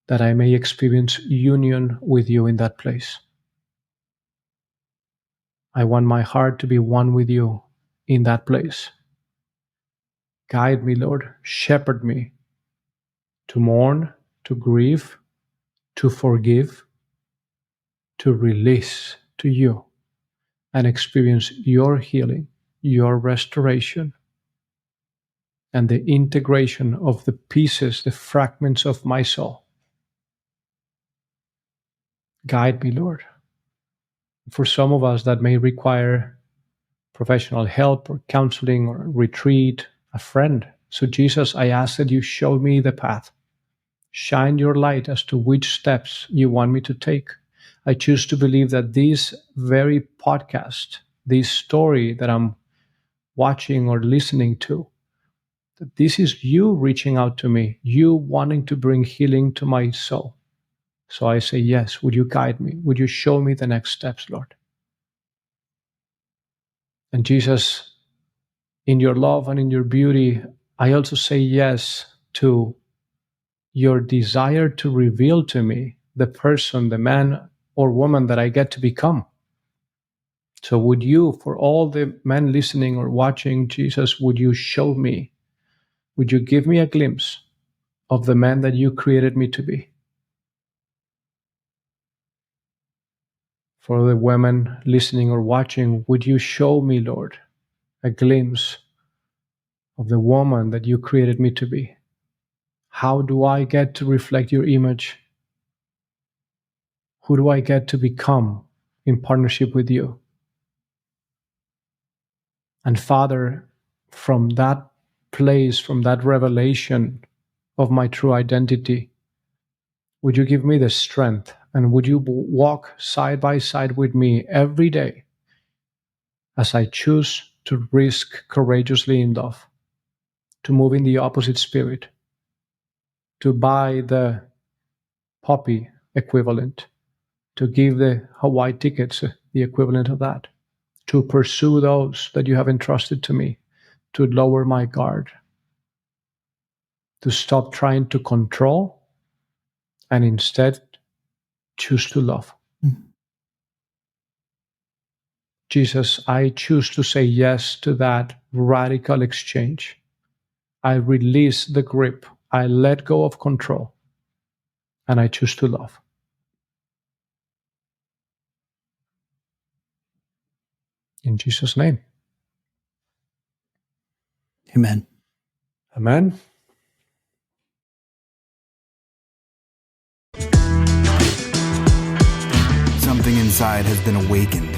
that I may experience union with you in that place. I want my heart to be one with you in that place. Guide me, Lord. Shepherd me to mourn, to grieve, to forgive, to release to you, and experience your healing, your restoration, and the integration of the pieces, the fragments of my soul. Guide me, Lord. For some of us, that may require professional help or counseling or retreat, a friend. So Jesus, I ask that you show me the path. Shine your light as to which steps you want me to take. I choose to believe that this very podcast, this story that I'm watching or listening to, that this is you reaching out to me, you wanting to bring healing to my soul. So I say, yes, would you guide me? Would you show me the next steps, Lord? And Jesus, in your love and in your beauty, I also say yes to your desire to reveal to me the person, the man or woman that I get to become. So would you, for all the men listening or watching, Jesus, would you show me, would you give me a glimpse of the man that you created me to be? For the women listening or watching, would you show me, Lord, a glimpse of the woman that you created me to be? How do I get to reflect your image? Who do I get to become in partnership with you? And Father, from that place, from that revelation of my true identity, would you give me the strength, and would you walk side by side with me every day as I choose to risk courageously in love, to move in the opposite spirit, to buy the poppy equivalent, to give the Hawaii tickets the equivalent of that, to pursue those that you have entrusted to me, to lower my guard, to stop trying to control and instead choose to love. Jesus, I choose to say yes to that radical exchange. I release the grip. I let go of control. And I choose to love. In Jesus' name. Amen. Amen. Something inside has been awakened.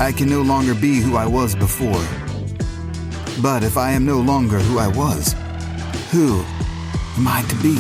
I can no longer be who I was before. But if I am no longer who I was, who am I to be?